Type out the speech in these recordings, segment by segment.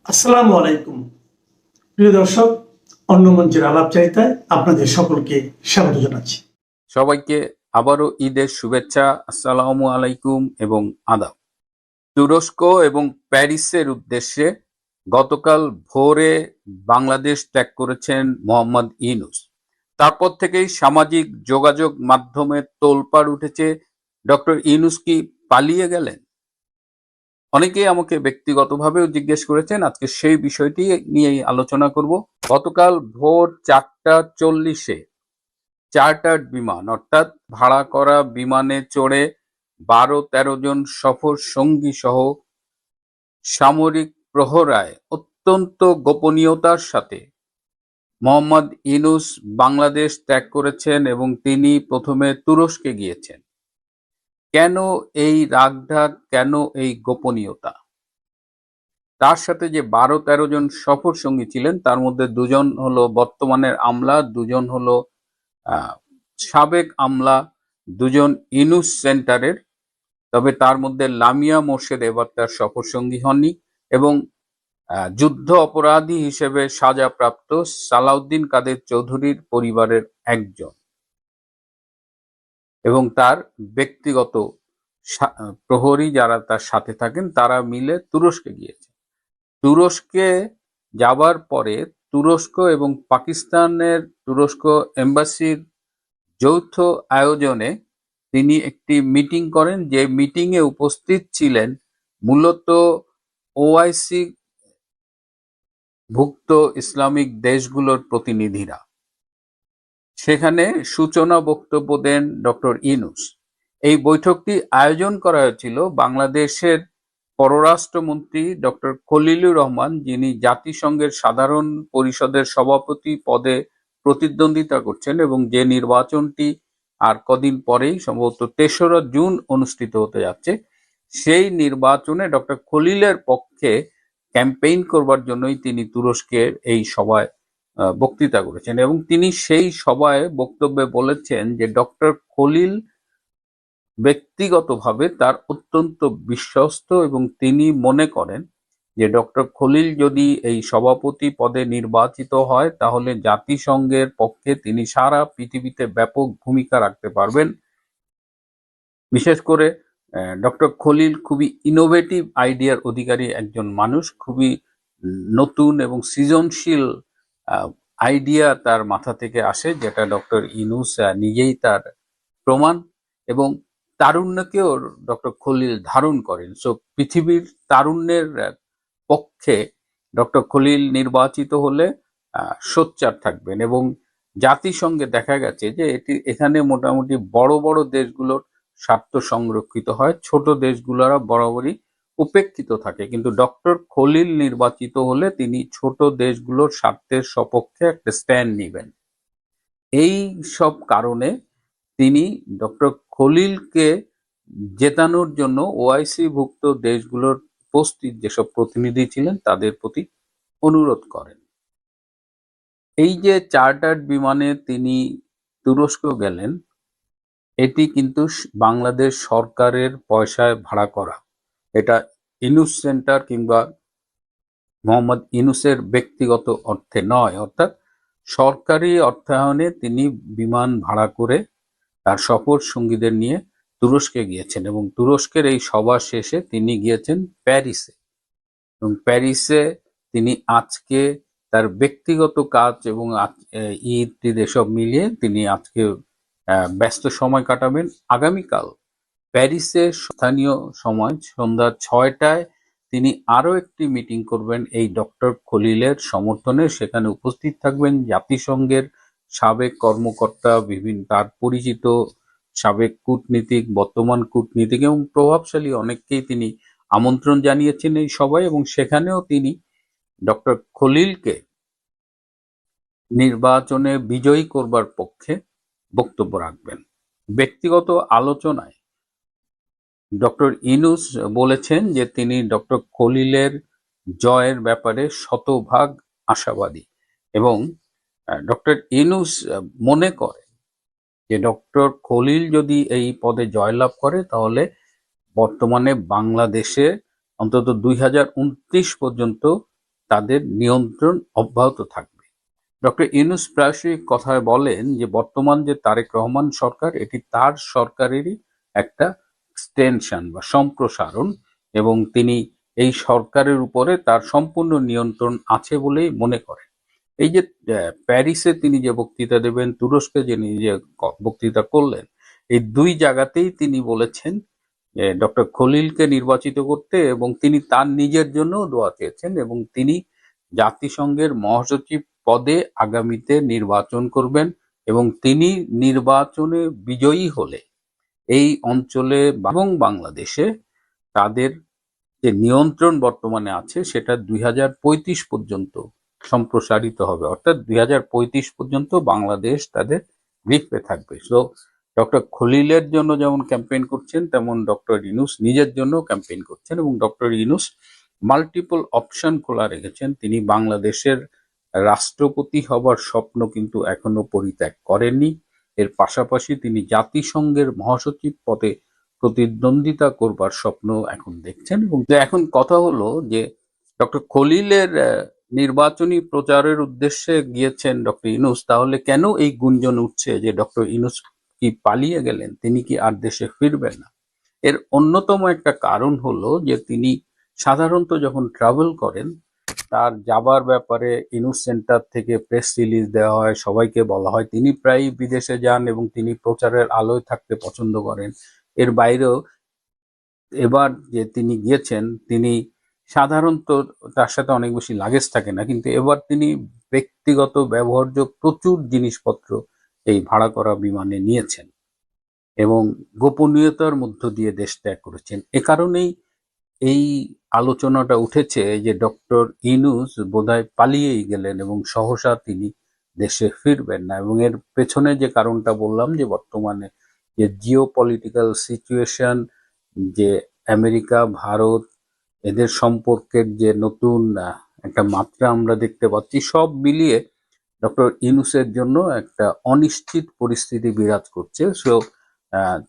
আসসালামু আলাইকুম প্রিয় দর্শক, অন্য মঞ্চের আলাপচারিতায় আপনাদের সকলকে স্বাগত জানাচ্ছি। সবাইকে আবারও ঈদের শুভেচ্ছা, আসসালামু আলাইকুম এবং আদাব। তুরস্ক এবং প্যারিসের উদ্দেশ্যে গতকাল ভোরে বাংলাদেশ ত্যাগ করেছেন মোহাম্মদ ইউনূস। তারপর থেকেই সামাজিক যোগাযোগ মাধ্যমে তোলপাড় উঠেছে, ডক্টর ইউনূস কি পালিয়ে গেলেন? অনেকেই আমাকে ব্যক্তিগতভাবেও জিজ্ঞেস করেছেন। আজকে সেই বিষয়টি নিয়েই আলোচনা করব। গতকাল ভোর 4:40-এ চার্টার্ড বিমান অর্থাৎ ভাড়া করা বিমানে চড়ে 12-13 জন সফর সঙ্গী সহ সামরিক প্রহরায় অত্যন্ত গোপনীয়তার সাথে মোহাম্মদ ইউনূস বাংলাদেশ ত্যাগ করেছেন এবং তিনি প্রথমে তুরস্কে গিয়েছেন। কেন এই রাগঢাক, কেন এই গোপনীয়তা? তার সাথে যে 12-13 জন সফর সঙ্গী ছিলেন তার মধ্যে 2 জন হলো বর্তমানের আমলা, 2 জন হলো সাবেক আমলা, 2 জন ইউনূস সেন্টারের। তবে তার মধ্যে লামিয়া মোর্শেদ এবার তার সফর সঙ্গী হননি এবং যুদ্ধ অপরাধী হিসেবে সাজাপ্রাপ্ত সালাউদ্দিন কাদের চৌধুরীর পরিবারের একজন এবং তার ব্যক্তিগত প্রহরী যারা তার সাথে থাকেন তারা মিলে তুরস্কে গিয়েছে। তুরস্কে যাবার পরে তুরস্ক এবং পাকিস্তানের তুরস্ক এম্বাসির যৌথ আয়োজনে তিনি একটি মিটিং করেন, যে মিটিংয়ে উপস্থিত ছিলেন মূলত ওআইসি ভুক্ত ইসলামিক দেশগুলোর প্রতিনিধিরা। সেখানে সূচনা বক্তব্য দেন ডক্টর ইউনূস। এই বৈঠকটি আয়োজন করা হয়েছিল বাংলাদেশের পররাষ্ট্রমন্ত্রী ডক্টর খলিলুর রহমান, যিনি জাতিসংঘের সাধারণ পরিষদের সভাপতি পদে প্রতিদ্বন্দ্বিতা করছেন এবং যে নির্বাচনটি আর কদিন পরেই সম্ভবত 3রা জুন অনুষ্ঠিত হতে যাচ্ছে। সেই নির্বাচনে ডক্টর খলিলের পক্ষে ক্যাম্পেইন করবার জন্যই তিনি তুরস্কের এই সভায় বক্তৃতা করেছেন এবং তিনি সেই সভায় বক্তব্যে বলেছেন যে ডক্টর খলিল ব্যক্তিগতভাবে তার অত্যন্ত বিশ্বস্ত এবং তিনি মনে করেন যে ডক্টর খলিল যদি এই সভাপতি পদে নির্বাচিত হয় তাহলে জাতিসংঘের পক্ষে তিনি সারা পৃথিবীতে ব্যাপক ভূমিকা রাখতে পারবেন। বিশেষ করে ডক্টর খলিল খুবই ইনোভেটিভ আইডিয়ার অধিকারী একজন মানুষ, খুবই নতুন এবং সৃজনশীল আইডিয়া তার মাথা থেকে আসে, যেটা ডক্টর ইউনূস নিজেই তার প্রমাণ, এবং তারুণ্যকেও ডক্টর খলিল ধারণ করেন। সো পৃথিবীর তারুণ্যের পক্ষে ডক্টর খলিল নির্বাচিত হলে সোচ্চার থাকবেন এবং জাতিসংঘে দেখা গেছে যে এখানে মোটামুটি বড় বড় দেশগুলোর স্বার্থ সংরক্ষিত হয়, ছোট দেশগুলোরা বরাবরই উপেক্ষিত থাকে, কিন্তু ডক্টর খলিল নির্বাচিত হলে তিনি ছোট দেশগুলোর স্বার্থের সপক্ষে একটা স্ট্যান্ড নেবেন। এই সব কারণে তিনি ডক্টর খলিলকে জেতানোর জন্য ওআইসি ভুক্ত দেশগুলোর উপস্থিত যেসব প্রতিনিধি ছিলেন তাদের প্রতি অনুরোধ করেন। এই যে চার্টার্ড বিমানে তিনি তুরস্ক গেলেন, এটি কিন্তু বাংলাদেশ সরকারের পয়সায় ভাড়া করা। এটা ইউনূস সেন্টার কিংবা মোহাম্মদ ইউনূসের ব্যক্তিগত অর্থে নয়, অর্থাৎ সরকারি অর্থায়নে তিনি বিমান ভাড়া করে তার সফর সঙ্গীদের নিয়ে তুরস্কে গিয়েছেন এবং তুরস্কের এই সভা শেষে তিনি গিয়েছেন প্যারিসে এবং প্যারিসে তিনি আজকে তার ব্যক্তিগত কাজ এবং ঈদ এসব মিলিয়ে তিনি আজকে ব্যস্ত সময় কাটাবেন। আগামীকাল প্যারিসে স্থানীয় সময় সন্ধ্যা 6টায় তিনি আরো একটি মিটিং করবেন এই ডক্টর খলিলের সমর্থনে। সেখানে উপস্থিত থাকবেন জাতিসংঘের সাবেক কর্মকর্তা, বিভিন্ন তার পরিচিত সাবেক কূটনীতিক, বর্তমান কূটনীতিক এবং প্রভাবশালী অনেককেই তিনি আমন্ত্রণ জানিয়েছেন এই সভায় এবং সেখানেও তিনি ডক্টর খলিলকে নির্বাচনে বিজয়ী করবার পক্ষে বক্তব্য রাখবেন। ব্যক্তিগত আলোচনায় ডক্টর ইউনূস বলেছেন যে তিনি ডক্টর খলিলের জয়ের ব্যাপারে শতভাগ আশাবাদী এবং ডক্টর ইউনূস মনে করেন যে ডক্টর খলিল যদি এই পদে জয়লাভ করে তাহলে বর্তমানে বাংলাদেশে অন্তত 2029 পর্যন্ত তাদের নিয়ন্ত্রণ অব্যাহত থাকবে। ডক্টর ইউনূস প্রায়শই কথায় বলেন যে বর্তমান যে তারেক রহমান সরকার, এটি তার সরকারেরই একটা এক্সটেনশন বা সম্প্রসারণ, এবং তিনি এই সরকারের উপরে তার সম্পূর্ণ নিয়ন্ত্রণ আছে বলেই মনে করেন। এই যে প্যারিসে তিনি যে বক্তৃতা দেবেন, তুরস্কে যে নিজে বক্তৃতা করলেন, এই দুই জায়গাতেই তিনি বলেছেন ডক্টর খলিলকে নির্বাচিত করতে, এবং তিনি তার নিজের জন্য দোয়া চেয়েছেন, এবং তিনি জাতিসংঘের মহাসচিব পদে আগামীতে নির্বাচন করবেন, এবং তিনি নির্বাচনে বিজয়ী হলে এই অঞ্চলে এবং বাংলাদেশে তাদের যে নিয়ন্ত্রণ বর্তমানে আছে সেটা 2035 পর্যন্ত সম্প্রসারিত হবে, অর্থাৎ 2035 পর্যন্ত বাংলাদেশ তাদের গ্রিপে থাকবে। সো ডক্টর খলিলের জন্য যেমন ক্যাম্পেইন করছেন, তেমন ডক্টর ইউনূস নিজের জন্য ক্যাম্পেইন করছেন, এবং ডক্টর ইউনূস মাল্টিপল অপশন খোলা রেখেছেন। তিনি বাংলাদেশের রাষ্ট্রপতি হবার স্বপ্ন কিন্তু এখনো পরিত্যাগ করেননি। এর পাশাপাশি তিনি জাতিসংঘের মহাসচিব পদে প্রতিদ্বন্দ্বিতা করবার স্বপ্ন এখন দেখছেন। এবং এখন কথা হলো যে ডক্টর খলিলের নির্বাচনী প্রচারের উদ্দেশ্যে গিয়েছেন ডক্টর ইউনূস, তাহলে কেন এই গুঞ্জন উঠছে যে ডক্টর ইউনূস কি পালিয়ে গেলেন, তিনি কি আর দেশে ফিরবেন না? এর অন্যতম একটা কারণ হলো যে তিনি সাধারণত যখন ট্রাভেল করেন, তার যাবার ব্যাপারে ইউনূস সেন্টার থেকে প্রেস রিলিজ দেওয়া হয়, সবাইকে বলা হয় তিনি প্রায় বিদেশে যান এবং তিনি প্রচারের আলোয় থাকতে পছন্দ করেন। এর বাইরেও এবার যে তিনি গিয়েছেন, তিনি সাধারণত তার সাথে অনেক বেশি লাগেজ থাকে না, কিন্তু এবার তিনি ব্যক্তিগত ব্যবহার্য প্রচুর জিনিসপত্র এই ভাড়া করা বিমানে নিয়েছেন এবং গোপনীয়তার মধ্য দিয়ে দেশ ত্যাগ করেছেন। এ কারণেই এই আলোচনাটা উঠেছে যে ডক্টর ইউনূস বোধহয় পালিয়েই গেলেন এবং সহসা তিনি দেশে ফিরবেন না। এবং এর পেছনে যে কারণটা বললাম, যে বর্তমানে যে জিও পলিটিক্যাল সিচুয়েশন, যে আমেরিকা ভারত এদের সম্পর্কের যে নতুন একটা মাত্রা আমরা দেখতে পাচ্ছি, সব মিলিয়ে ডক্টর ইউনূসের জন্য একটা অনিশ্চিত পরিস্থিতি বিরাজ করছে। সো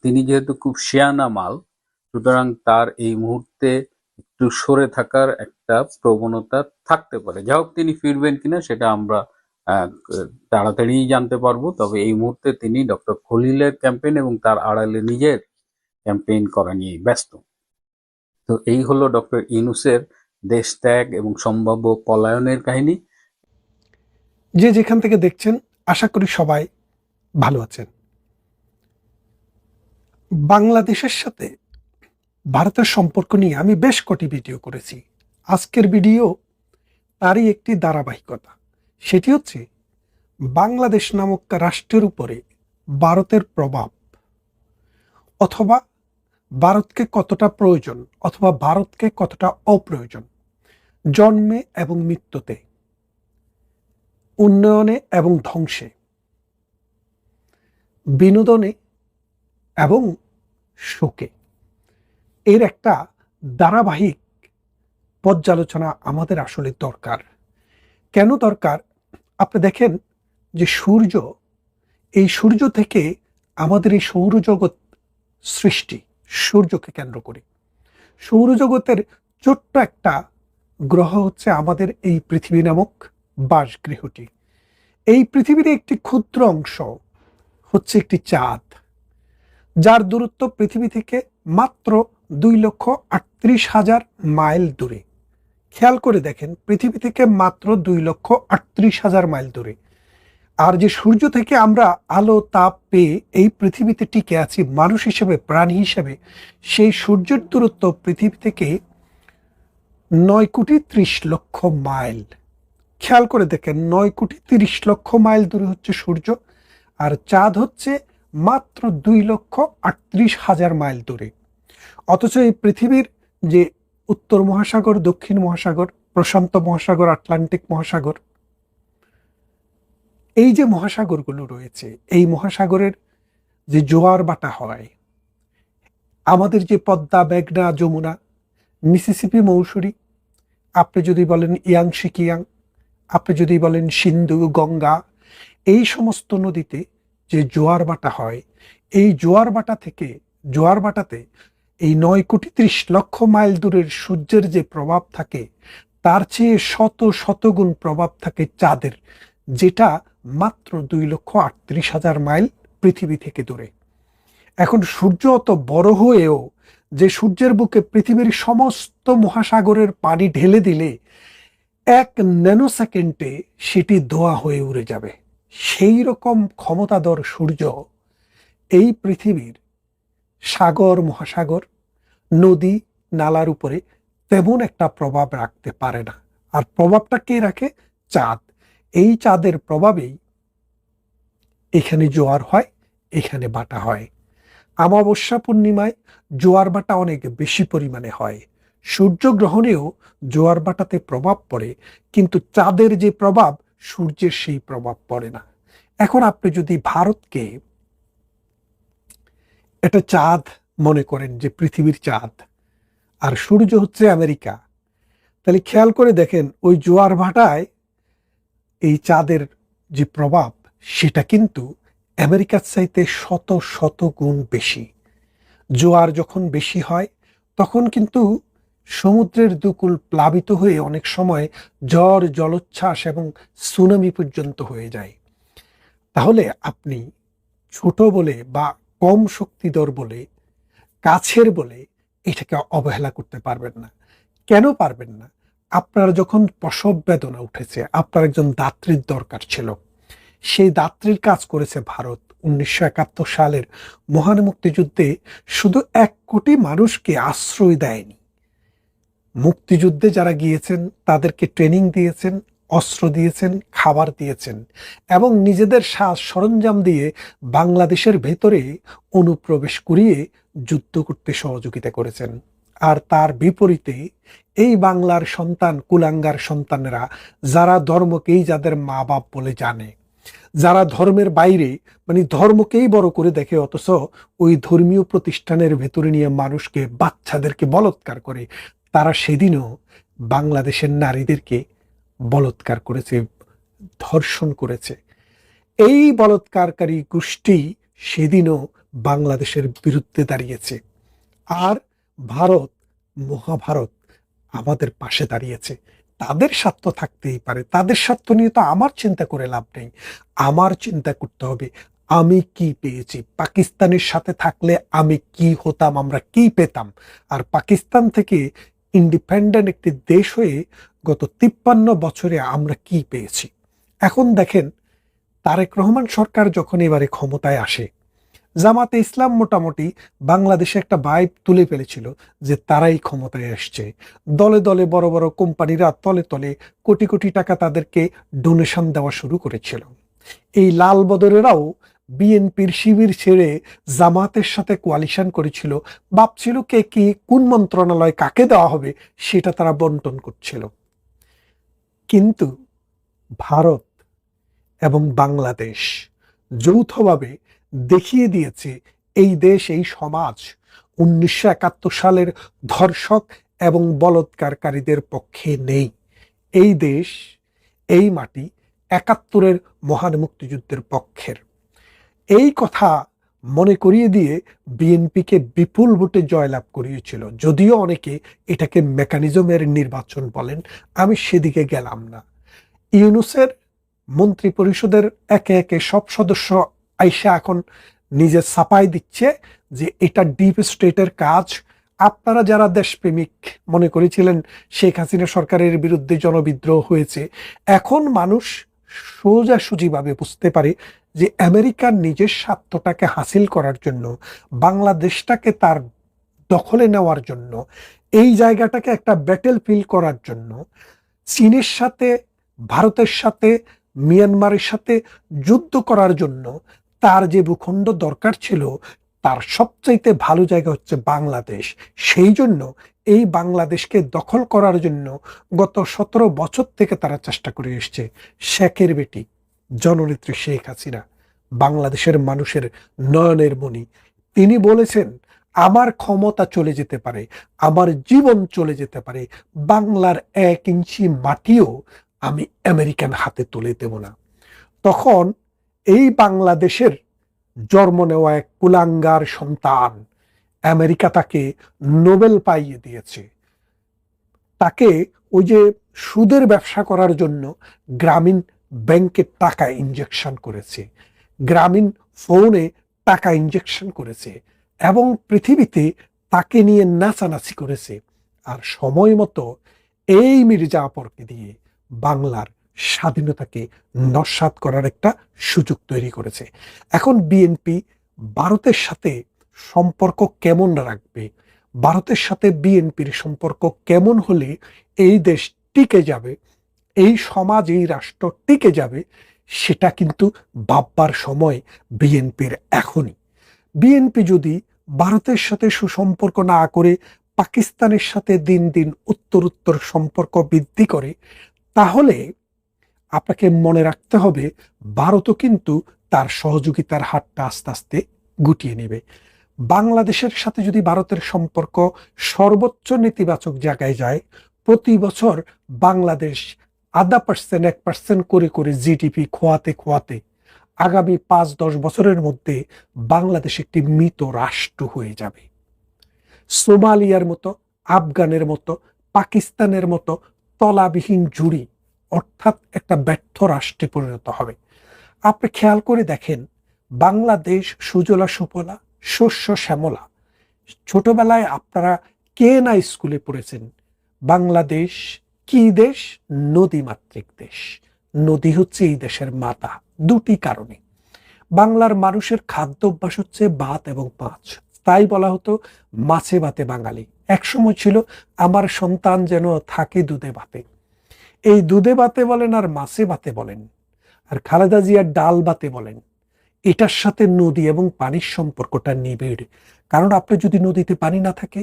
তিনি যেহেতু খুব শিয়ানা মাল, সুতরাং তার এই মুহূর্তে একটু সরে থাকার একটা প্রবণতা থাকতে পারে। যাই হোক, তিনি ফিরবেন কিনা সেটা আমরা তাড়াতাড়ি জানতে পারবো। তবে এই মুহূর্তে তিনি ডক্টর খলিলের ক্যাম্পেইন এবং তার আড়ালে নিজের ক্যাম্পেইন করা নিয়ে ব্যস্ত। তো এই হলো ডক্টর ইউনূসের দেশ ত্যাগ এবং সম্ভাব্য পলায়নের কাহিনী। যে যেখান থেকে দেখছেন, আশা করি সবাই ভালো আছেন। বাংলাদেশের সাথে ভারতের সম্পর্ক নিয়ে আমি বেশ কটি ভিডিও করেছি। আজকের ভিডিও তারই একটি ধারাবাহিকতা। সেটি হচ্ছে বাংলাদেশ নামক রাষ্ট্রের উপরে ভারতের প্রভাব, অথবা ভারতকে কতটা প্রয়োজন অথবা ভারতকে কতটা অপ্রয়োজন, জন্মে এবং মৃত্যুতে, উন্নয়নে এবং ধ্বংসে, বিনোদনে এবং শোকে। এর একটা ধারাবাহিক পর্যালোচনা আমাদের আসলে দরকার। কেন দরকার? আপনি দেখেন যে সূর্য, এই সূর্য থেকে আমাদের এই সৌরজগৎ সৃষ্টি, সূর্যকে কেন্দ্র করে। সৌরজগতের ছোট্ট একটা গ্রহ হচ্ছে আমাদের এই পৃথিবী নামক বাসগৃহটি। এই পৃথিবীর একটি ক্ষুদ্র অংশ হচ্ছে একটি চাঁদ, যার দূরত্ব পৃথিবী থেকে মাত্র 2,38,000 মাইল দূরে। খেয়াল করে দেখেন, পৃথিবী থেকে মাত্র 2,38,000 মাইল দূরে। আর যে সূর্য থেকে আমরা আলো তাপ পেয়ে এই পৃথিবীতে টিকে আছি মানুষ হিসেবে, প্রাণী হিসেবে, সেই সূর্যের দূরত্ব পৃথিবী থেকে 9,30,00,000 মাইল। খেয়াল করে দেখেন, 9,30,00,000 মাইল দূরে হচ্ছে সূর্য, আর চাঁদ হচ্ছে মাত্র 2,38,000 মাইল দূরে। অথচ এই পৃথিবীর যে উত্তর মহাসাগর, দক্ষিণ মহাসাগর, প্রশান্ত মহাসাগর, আটলান্টিক মহাসাগর, এই যে মহাসাগরগুলো রয়েছে, এই মহাসাগরের যে জোয়ার বাটা হয়, আমাদের যে পদ্মা, মেঘনা, যমুনা, মিসিসিপি, মৌসুরি, আপনি যদি বলেন ইয়াংশি কিয়াং, আপনি যদি বলেন সিন্ধু, গঙ্গা, এই সমস্ত নদীতে যে জোয়ার বাটা হয়, এই জোয়ার বাটাতে এই 9,30,00,000 মাইল দূরের সূর্যের যে প্রভাব থাকে, তার চেয়ে শত শত গুণ প্রভাব থাকে চাঁদের, যেটা মাত্র 2,38,000 মাইল পৃথিবী থেকে দূরে। এখন সূর্য অত বড় হয়েও যে সূর্যের বুকে পৃথিবীর সমস্ত মহাসাগরের পানি ঢেলে দিলে 1 ন্যানো সেকেন্ডে সেটি ধোঁয়া হয়ে উড়ে যাবে, সেই রকম ক্ষমতাধর সূর্য এই পৃথিবীর সাগর, মহাসাগর, নদী, নালার উপরে তেমন একটা প্রভাব রাখতে পারে না। আর প্রভাবটা কে রাখে? চাঁদ। এই চাঁদের প্রভাবেই এখানে জোয়ার হয়, এখানে বাটা হয়। অমাবস্যা পূর্ণিমায় জোয়ার বাটা অনেক বেশি পরিমাণে হয়। সূর্যগ্রহণেও জোয়ার বাটাতে প্রভাব পড়ে, কিন্তু চাঁদের যে প্রভাব, সূর্যের সেই প্রভাব পড়ে না। এখন আপনি যদি ভারতকে এটা চাঁদ মনে করেন, যে পৃথিবীর চাঁদ, আর সূর্য হচ্ছে আমেরিকা, তাহলে খেয়াল করে দেখেন ওই জোয়ার ভাটায় এই চাঁদের যে প্রভাব, সেটা কিন্তু আমেরিকার চাইতে শত শত গুণ বেশি। জোয়ার যখন বেশি হয় তখন কিন্তু সমুদ্রের দুকুল প্লাবিত হয়ে অনেক সময় ঝড়, জলোচ্ছ্বাস এবং সুনামি পর্যন্ত হয়ে যায়। তাহলে আপনি ছোট বলে বা কম শক্তিধর বলে, কাছের বলে এটাকে অবহেলা করতে পারবেন না। কেন পারবেন না? আপনার যখন প্রসব বেদনা উঠেছে, আপনার একজন দাত্রীর দরকার ছিল, সেই দাত্রীর কাজ করেছে ভারত। 1971 সালের মহান মুক্তিযুদ্ধে শুধু 1 কোটি মানুষকে আশ্রয় দেয়নি, মুক্তিযুদ্ধে যারা গিয়েছেন তাদেরকে ট্রেনিং দিয়েছেন, অস্ত্র দিয়েছেন, খাবার দিয়েছেন এবং নিজেদের সাজ সরঞ্জাম দিয়ে বাংলাদেশের ভেতরে অনুপ্রবেশ করিয়ে যুদ্ধ করতে সহযোগিতা করেছেন। আর তার বিপরীতে এই বাংলার সন্তান, কুলাঙ্গার সন্তানেরা, যারা ধর্মকেই যাদের মা বাপ বলে জানে, যারা ধর্মের বাইরে মানে ধর্মকেই বড় করে দেখে, অথচ ওই ধর্মীয় প্রতিষ্ঠানের ভেতরে নিয়ে মানুষকে, বাচ্চাদেরকে বলৎকার করে, তারা সেদিনও বাংলাদেশের নারীদেরকে বলৎকার করেছে, ধর্ষণ করেছে। এই বলৎকারকারী গোষ্ঠী সেদিনও বাংলাদেশের বিরুদ্ধে দাঁড়িয়েছে। আর ভারত, মহাভারত আমাদের পাশে দাঁড়িয়েছে। তাদের স্বার্থ থাকতেই পারে, তাদের স্বার্থ নিয়ে তো আমার চিন্তা করে লাভ নেই। আমার চিন্তা করতে হবে আমি কি পেয়েছি, পাকিস্তানের সাথে থাকলে আমি কি হতাম, আমরা কি পেতাম, আর পাকিস্তান থেকে ইন্ডিপেন্ডেন্ট একটি দেশ হয়ে গত 53 বছরে আমরা কি পেয়েছি। এখন দেখেন, তারেক রহমান সরকার যখন এবারে ক্ষমতায় আসে, জামাতে ইসলাম মোটামুটি বাংলাদেশে একটা ভাইব তুলে ফেলেছিল যে তারাই ক্ষমতায় আসছে। দলে দলে বড় বড় কোম্পানিরা তলে তলে কোটি কোটি টাকা তাদেরকে ডোনেশন দেওয়া শুরু করেছিল। এই লাল বদরেরাও বিএনপির শিবির ছেড়ে জামাতের সাথে কোয়ালিশন করেছিল, ভাবছিল কে কি কোন মন্ত্রণালয় কাকে দেওয়া হবে সেটা তারা বন্টন করছিল। কিন্তু ভারত এবং বাংলাদেশ যৌথভাবে দেখিয়ে দিয়েছে এই দেশ, এই সমাজ 1971 সালের ধর্ষক এবং বলৎকারকারীদের পক্ষে নেই। এই দেশ, এই মাটি 71-এর মহান মুক্তিযুদ্ধের পক্ষের। এই কথা মনে করিয়ে দিয়ে বিএনপিকে বিপুল ভোটে জয়লাভ করিয়েছিল। যদিও অনেকে এটাকে মেকানিজমের নির্বাচন বলেন, আমি সেদিকে গেলাম না। ইউনূসের মন্ত্রী পরিষদের একে একে সব সদস্য আইসা এখন নিজে ছাপাই দিচ্ছে যে এটা ডিপ স্টেটের কাজ। আপনারা যারা দেশপ্রেমিক মনে করেছিলেন শেখ হাসিনা সরকারের বিরুদ্ধে জনবিদ্রোহ হয়েছে, এখন মানুষ সোজাসুজিভাবে বুঝতে পারে যে আমেরিকার নিজের স্বার্থটাকে হাসিল করার জন্য, বাংলাদেশটাকে তার দখলে নেওয়ার জন্য, এই জায়গাটাকে একটা ব্যাটেল ফিল্ড করার জন্য, চীনের সাথে, ভারতের সাথে, মিয়ানমারের সাথে যুদ্ধ করার জন্য তার যে ভূখণ্ড দরকার ছিল, তার সবচাইতে ভালো জায়গা হচ্ছে বাংলাদেশ। সেই জন্য এই বাংলাদেশকে দখল করার জন্য গত 17 বছর থেকে তারা চেষ্টা করে এসছে। শেখের বেটি জননেত্রী শেখ হাসিনা, বাংলাদেশের মানুষের নয়নের মণি, তিনি বলেছেন আমার ক্ষমতা চলে যেতে পারে, আমার জীবন চলে যেতে পারে, বাংলার 1 ইঞ্চি মাটিও আমি আমেরিকান হাতে তুলে দেব না। তখন এই বাংলাদেশের জন্ম নেওয়া এক কুলাঙ্গার সন্তান, আমেরিকা তাকে নোবেল পাইয়ে দিয়েছে, তাকে ওই যে সুদের ব্যবসা করার জন্য গ্রামীণ ব্যাংকে টাকা ইনজেকশন করেছে, গ্রামীণ ফোনে টাকা ইনজেকশন করেছে এবং পৃথিবীতে তাকে নিয়ে নাচানাচি করেছে। আর সময় মতো এই মীর জাফরকে দিয়ে বাংলার স্বাধীনতাকে নস্যাৎ করার একটা সুযোগ তৈরি করেছে। এখন বিএনপি ভারতের সাথে সম্পর্ক কেমন রাখবে, ভারতের সাথে বিএনপির সম্পর্ক কেমন হলে এই দেশ টিকে যাবে, এই সমাজ এই রাষ্ট্র টিকে যাবে, সেটা কিন্তু ভাববার সময় বিএনপির এখনই। বিএনপি যদি ভারতের সাথে সুসম্পর্ক না করে পাকিস্তানের সাথে দিন দিন উত্তরোত্তর সম্পর্ক বৃদ্ধি করে, তাহলে আপনাকে মনে রাখতে হবে ভারতও কিন্তু তার সহযোগিতার হাতটা আস্তে আস্তে গুটিয়ে নেবে। বাংলাদেশের সাথে যদি ভারতের সম্পর্ক সর্বোচ্চ নেতিবাচক জায়গায় যায়, প্রতি বছর বাংলাদেশ 0.5% 1% করে করে জিডিপি খোয়াতে খোয়াতে আগামী 5-10 বছরের মধ্যে বাংলাদেশ একটি মৃত রাষ্ট্র হয়ে যাবে। সোমালিয়ার মতো, আফগানের মতো, পাকিস্তানের মতো তলাবিহীন জুড়ি, অর্থাৎ একটা ব্যর্থ রাষ্ট্রে পরিণত হবে। আপনি খেয়াল করে দেখেন, বাংলাদেশ সুজলা সুফলা, শস্য শ্যামলা। ছোটবেলায় আপনারা কে না স্কুলে পড়েছেন, বাংলাদেশ কি দেশ? নদীমাতৃক দেশ। নদী হচ্ছে এই দেশের মাতা, দুটি কারণে। বাংলার মানুষের খাদ্য অভ্যাস হচ্ছে ভাত এবং মাছ, তাই বলা হতো মাছে ভাতে বাঙালি। একসময় ছিল আমার সন্তান যেন থাকে দুধে ভাতে। এই দুধে ভাতে বলেন আর মাছে ভাতে বলেন আর খালেদা জিয়ার ডাল ভাতে বলেন, এটার সাথে নদী এবং পানির সম্পর্কটা নিবিড়। কারণ আপনি যদি নদীতে পানি না থাকে,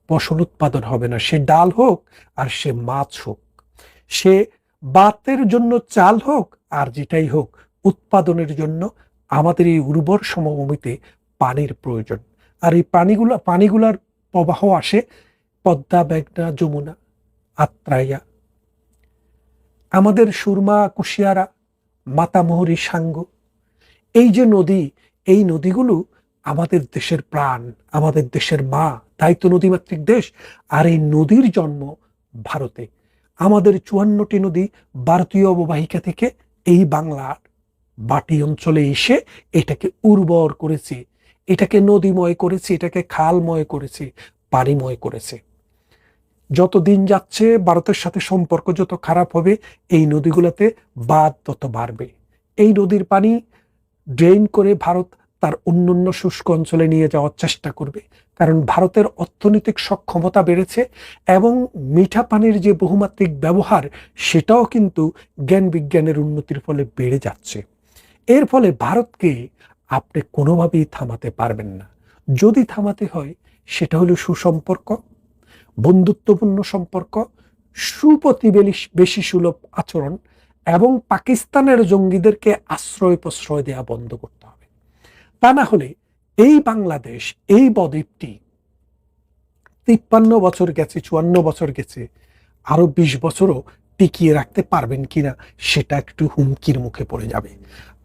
ফসল উৎপাদন হবে না, সে ডাল হোক আর সে মাছ হোক, সে ভাতের জন্য চাল হোক আর যেটাই হোক, উৎপাদনের জন্য আমাদের এই উর্বর সমভূমিতে পানির প্রয়োজন। আর এই পানিগুলার প্রবাহ আসে পদ্মা, মেঘনা, যমুনা, আত্রাইয়া, আমাদের সুরমা, কুশিয়ারা, মাতামুহুরী, সাঙ্গ। এই যে নদী, এই নদীগুলো আমাদের দেশের প্রাণ, আমাদের দেশের মা, তাই তো নদীমাতৃক দেশ। আর এই নদীর জন্ম ভারতে। আমাদের 54টি নদী ভারতীয় অববাহিকা থেকে এই বাংলার বাটি অঞ্চলে এসে এটাকে উর্বর করেছে, এটাকে নদীময় করেছে, এটাকে খালময় করেছে, পানিময় করেছে। যত দিন যাচ্ছে ভারতের সাথে সম্পর্ক যত খারাপ হবে, এই নদীগুলোতে বাঁধ তত বাড়বে। এই নদীর পানি ড্রেন করে ভারত তার অন্যান্য শুষ্ক অঞ্চলে নিয়ে যাওয়ার চেষ্টা করবে, কারণ ভারতের অর্থনৈতিক সক্ষমতা বেড়েছে এবং মিঠা পানির যে বহুমাত্রিক ব্যবহার, সেটাও কিন্তু জ্ঞান বিজ্ঞানের উন্নতির ফলে বেড়ে যাচ্ছে। এর ফলে ভারতকে আপনি কোনোভাবেই থামাতে পারবেন না। যদি থামাতে হয়, সেটা হলো সুসম্পর্ক, বন্ধুত্বপূর্ণ সম্পর্ক, সুপ্রতিবেশী সুলভ আচরণ এবং পাকিস্তানের জঙ্গিদেরকে আশ্রয় প্রশ্রয় দেওয়া বন্ধ করতে হবে। তা না হলে এই বাংলাদেশ, এই বদ্বীপটি 53 বছর গেছে, 54 বছর গেছে, আরো 20 বছরও টিকিয়ে রাখতে পারবেন কিনা সেটা একটু হুমকির মুখে পড়ে যাবে।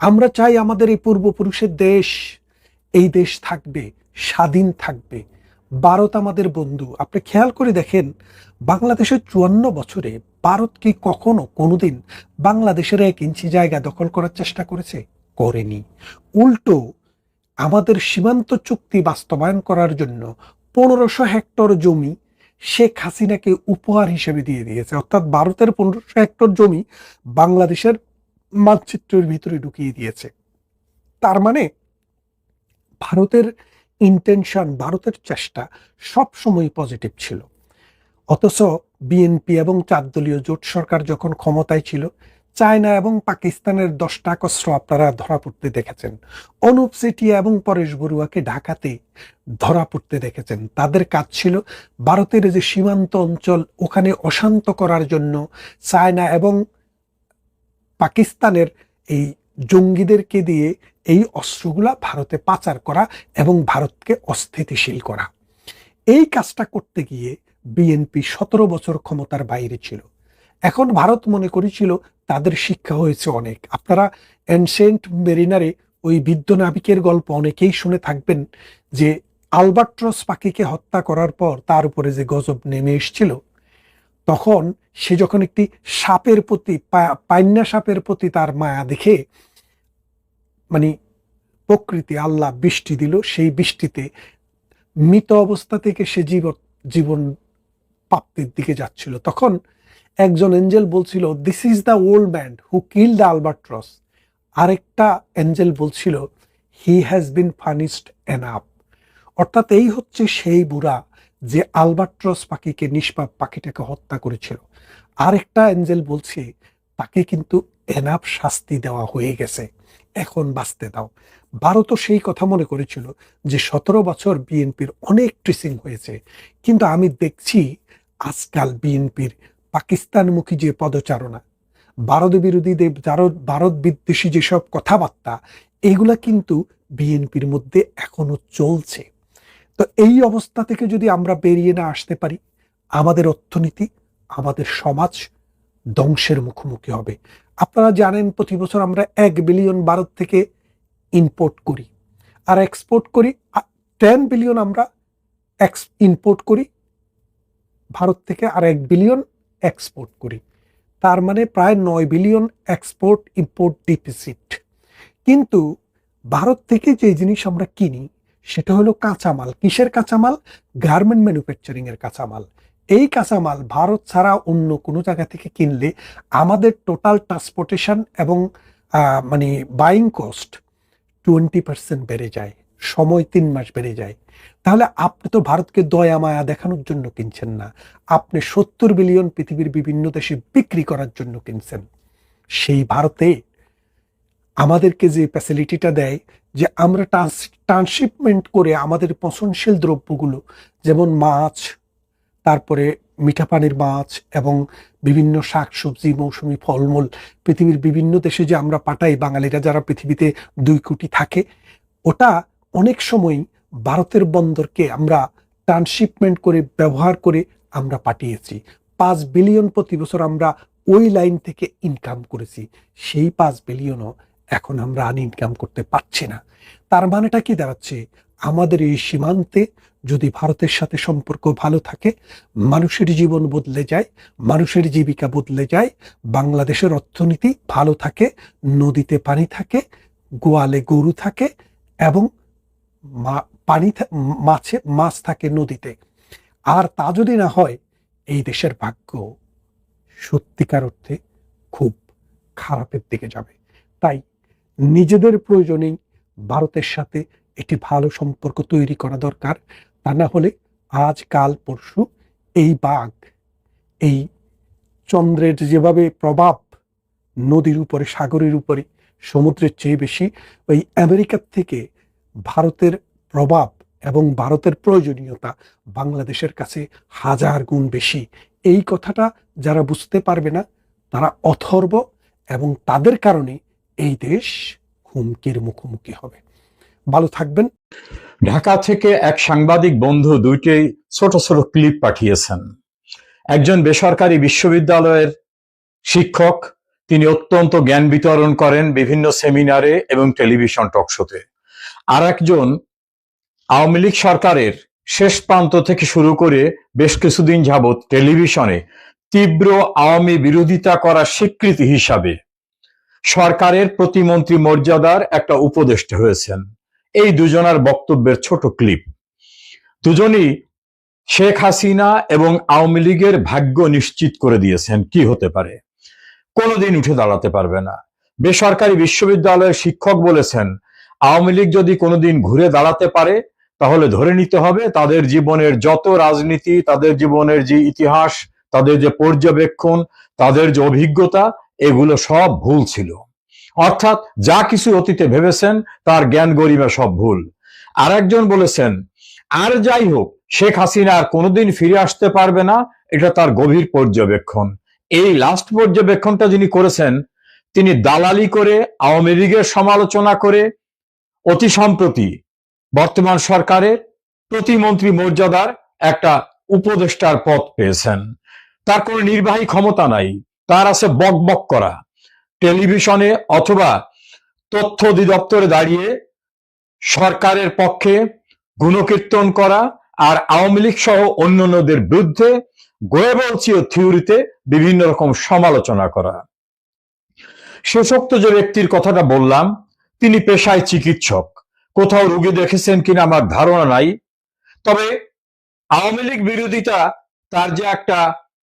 আমরা চাই আমাদের এই পূর্বপুরুষের দেশ, এই দেশ থাকবে, স্বাধীন থাকবে। ভারত আমাদের বন্ধু। আপনি খেয়াল করে দেখেন, বাংলাদেশের 54 বছরে ভারত কি কখনো কোনোদিন বাংলাদেশের 1 ইঞ্চি জায়গা দখল করার চেষ্টা করেছে? করেনি। উল্টো আমাদের সীমান্ত চুক্তি বাস্তবায়ন করার জন্য 1500 হেক্টর জমি শেখ হাসিনাকে উপহার হিসেবে দিয়ে দিয়েছে। অর্থাৎ ভারতের 1500 হেক্টর জমি বাংলাদেশের মানচিত্রের ভিতরে ঢুকিয়ে দিয়েছে। তার মানে ভারতের ইন্টেনশন, ভারতের চেষ্টা সবসময় পজিটিভ ছিল। অথচ বিএনপি এবং 4 দলীয় জোট সরকার যখন ক্ষমতায় ছিল, চায়না এবং পাকিস্তানের 10টা অস্ত্র আপনারা ধরা পড়তে দেখেছেন। অনুপ চেটিয়া এবং পরেশ বড়ুয়াকে ঢাকাতে ধরা পড়তে দেখেছেন। তাদের কাজ ছিল ভারতের যে সীমান্ত অঞ্চল, ওখানে অশান্ত করার জন্য চায়না এবং পাকিস্তানের এই জঙ্গিদেরকে দিয়ে এই অস্ত্রগুলা ভারতে পাচার করা এবং ভারতকে অস্থিতিশীল করা। এই কাজটা করতে গিয়ে বিএনপি 17 বছর ক্ষমতার বাইরে ছিল। এখন ভারত মনে করেছিল তাদের শিক্ষা হয়েছে অনেক। আপনারা এনসেন্ট মেরিনারে ওই বৃদ্ধ নাবিকের গল্প অনেকেই শুনে থাকবেন, যে আলবাট্রস পাখিকে হত্যা করার পর তার উপরে যে গজব নেমে এসেছিল, তখন সে যখন একটি সাপের প্রতি, পাইন্না সাপের প্রতি তার মায়া দেখে, মানে প্রকৃতি আল্লাহ বৃষ্টি দিল, সেই বৃষ্টিতে মৃত অবস্থা থেকে সে জীবন প্রাপ্তির দিকে যাচ্ছিল। তখন একজন এঞ্জেল বলছিল, this is the old man who kill the Albatross. আরেকটা এঞ্জেল বলছিল, he has been punished enough. অর্থাৎ এই হচ্ছে সেই বুড়া যে আলবাট্রস পাখিকে, নিষ্পাপ পাখিটাকে হত্যা করেছিল। আরেকটা এঞ্জেল বলছে, তাকে কিন্তু এনাফ শাস্তি দেওয়া হয়ে গেছে, এখন বাঁচতে দাও। ভারতও সেই কথা মনে করেছিল যে 17 বছর বিএনপির অনেক ট্রেসিং হয়েছে, কিন্তু আমি দেখছি আজকাল বিএনপির পাকিস্তানমুখী যে পদচারণা, ভারত বিরোধীদের, ভারত বিদ্বেষী যেসব কথাবার্তা, এগুলা কিন্তু বিএনপির মধ্যে এখনো চলছে। তো এই অবস্থা থেকে যদি আমরা বেরিয়ে না আসতে পারি, আমাদের অর্থনীতি, আমাদের সমাজ ধ্বংসের মুখোমুখি হবে। আপনারা জানেন প্রতি বছর আমরা 1 বিলিয়ন ভারত থেকে ইম্পোর্ট করি আর এক্সপোর্ট করি, 10 বিলিয়ন আমরা ইম্পোর্ট করি ভারত থেকে, আর 1 বিলিয়ন এক্সপোর্ট করি। তার মানে প্রায় 9 বিলিয়ন এক্সপোর্ট ইম্পোর্ট ডিফিসিট। কিন্তু ভারত থেকে যে জিনিস আমরা কিনি সেটা হলো কাঁচামাল। কিসের কাঁচামাল? গার্মেন্ট ম্যানুফ্যাকচারিং এর কাঁচামাল। এই কাঁচামাল ভারত ছাড়া অন্য কোনো জায়গা থেকে কিনলে আমাদের টোটাল ট্রান্সপোর্টেশন এবং মানে বাইং কস্ট 20% বেড়ে যায়, সময় 3 মাস বেড়ে যায়। তাহলে আপনি তো ভারতকে দয়া মায়া দেখানোর জন্য কিনছেন না, আপনি 70 বিলিয়ন পৃথিবীর বিভিন্ন দেশে বিক্রি করার জন্য কিনছেন। সেই ভারতে আমাদেরকে যে ফ্যাসিলিটিটা দেয় যে আমরা ট্রান্সশিপমেন্ট করে আমাদের পচনশীল দ্রব্যগুলো, যেমন মাছ, তারপরে মিঠা পানির মাছ এবং বিভিন্ন শাকসবজি, মৌসুমি ফলমূল পৃথিবীর বিভিন্ন দেশে যে আমরা পাঠাই, বাঙালিরা যারা পৃথিবীতে 2 কোটি থাকে, ওটা অনেক সময় ভারতের বন্দরকে আমরা ট্রান্সশিপমেন্ট করে ব্যবহার করে আমরা পাঠিয়েছি। 5 বিলিয়ন প্রতি বছর আমরা ওই লাইন থেকে ইনকাম করেছি। সেই 5 বিলিয়নও এখন আমরা ইনকাম করতে পারছি না। তার মানেটা কি দাঁড়াচ্ছে? আমাদের এই সীমান্তে যদি ভারতের সাথে সম্পর্ক ভালো থাকে, মানুষের জীবন বদলে যায়, মানুষের জীবিকা বদলে যায়, বাংলাদেশের অর্থনীতি ভালো থাকে, নদীতে পানি থাকে, গোয়ালে গরু থাকে এবং মাছ থাকে নদীতে। আর তা যদি না হয়, এই দেশের ভাগ্য সত্যিকার অর্থে খুব খারাপের দিকে যাবে। তাই নিজেদের প্রয়োজনেই ভারতের সাথে একটি ভালো সম্পর্ক তৈরি করা দরকার। তা না হলে আজ কাল পরশু এই বাঘ, এই চন্দ্রের যেভাবে প্রভাব নদীর উপরে, সাগরের উপরে, সমুদ্রের চেয়ে বেশি, ওই আমেরিকার থেকে ভারতের প্রভাব এবং ভারতের প্রয়োজনীয়তা বাংলাদেশের কাছে 1000 গুণ বেশি। এই কথাটা যারা বুঝতে পারবে না তারা অথর্ব, এবং তাদের কারণে এই দেশ হুমকির মুখোমুখি হবে। ভালো থাকবেন। ঢাকা থেকে এক সাংবাদিক বন্ধু 2টি ছোট ছোট ক্লিপ পাঠিয়েছেন। একজন বেসরকারি বিশ্ববিদ্যালয়ের শিক্ষক, তিনি অত্যন্ত জ্ঞান বিতরণ করেন বিভিন্ন সেমিনারে এবং টেলিভিশন টকশোতে। আর একজন আওয়ামী লীগ সরকারের শেষ প্রান্ত থেকে শুরু করে বেশ কিছুদিন যাবৎ টেলিভিশনে তীব্র আওয়ামী বিরোধিতা করার স্বীকৃতি হিসাবে সরকারের প্রতিমন্ত্রী মর্যাদার একটা উপদেষ্টা হয়েছেন। এই দুজনার বক্তব্যের ছোট ক্লিপ। দুজনই শেখ হাসিনা এবং আওয়ামী লীগের ভাগ্য নিশ্চিত করে দিয়েছেন কি হতে পারে, কোনোদিন উঠে দাঁড়াতে পারবে না। বেসরকারি বিশ্ববিদ্যালয়ের শিক্ষক বলেছেন, আওয়ামী লীগ যদি কোনোদিন ঘুরে দাঁড়াতে পারে তাহলে ধরে নিতে হবে তাদের জীবনের যত রাজনীতি, তাদের জীবনের যে ইতিহাস, তাদের যে পর্যবেক্ষণ, তাদের যে অভিজ্ঞতা, এগুলো সব ভুল ছিল। অর্থাৎ যা কিছু অতীতে ভেবেছেন তার জ্ঞান গরিমা সব ভুল। আর একজন বলেছেন, আর যাই হোক, শেখ হাসিনা আর কোনোদিন ফিরে আসতে পারবে না, এটা তার গভীর পর্যবেক্ষণ। এই লাস্ট পর্যবেক্ষণটা যিনি করেছেন, তিনি দালালি করে, আওয়ামী লীগের সমালোচনা করে অতি সম্প্রতি বর্তমান সরকারের প্রতিমন্ত্রী মর্যাদার একটা উপদেষ্টার পদ পেয়েছেন। তার কোনো নির্বাহী ক্ষমতা নাই, তার আছে বক বক করা, টেলিভিশনে অথবা তথ্য অধিদপ্তরে দাঁড়িয়ে সরকারের পক্ষে গুণকীর্তন করা আর আওয়ামী লীগ সহ অন্যান্যদের বিরুদ্ধে গোয়েবলসীয় থিওরিতে বিভিন্ন রকম সমালোচনা করা। শেষোক্ত যে ব্যক্তির কথাটা বললাম, তিনি পেশায় চিকিৎসক। কোথাও রোগী দেখেছেন কিনা আমার ধারণা নাই, তবে আওয়ামী লীগ বিরোধিতা তার যে একটা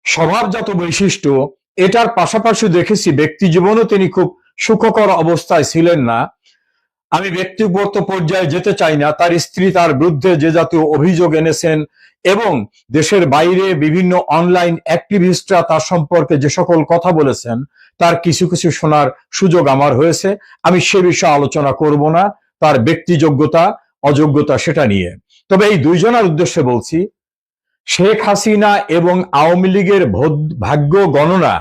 স্বভাবজাত বৈশিষ্ট্য, এটার পাশাপাশি দেখেছি ব্যক্তি জীবনেও তিনি খুব সুখকর অবস্থায় ছিলেন না। আমি ব্যক্তিগত পর্যায়ে যেতে চাই না। তার স্ত্রী তার বিরুদ্ধে যে জাতীয় অভিযোগ এনেছেন এবং দেশের বাইরে বিভিন্ন অনলাইন অ্যাক্টিভিস্টরা তার সম্পর্কে যে সকল কথা বলেছেন, তার কিছু কিছু শোনার সুযোগ আমার হয়েছে। আমি সে বিষয়ে আলোচনা করব না, তার ব্যক্তি যোগ্যতা অযোগ্যতা সেটা নিয়ে। তবে এই দুইজনের উদ্দেশ্যে বলছি, শেখ হাসিনা এবং আওয়ামী লীগের ভাগ্য গণনা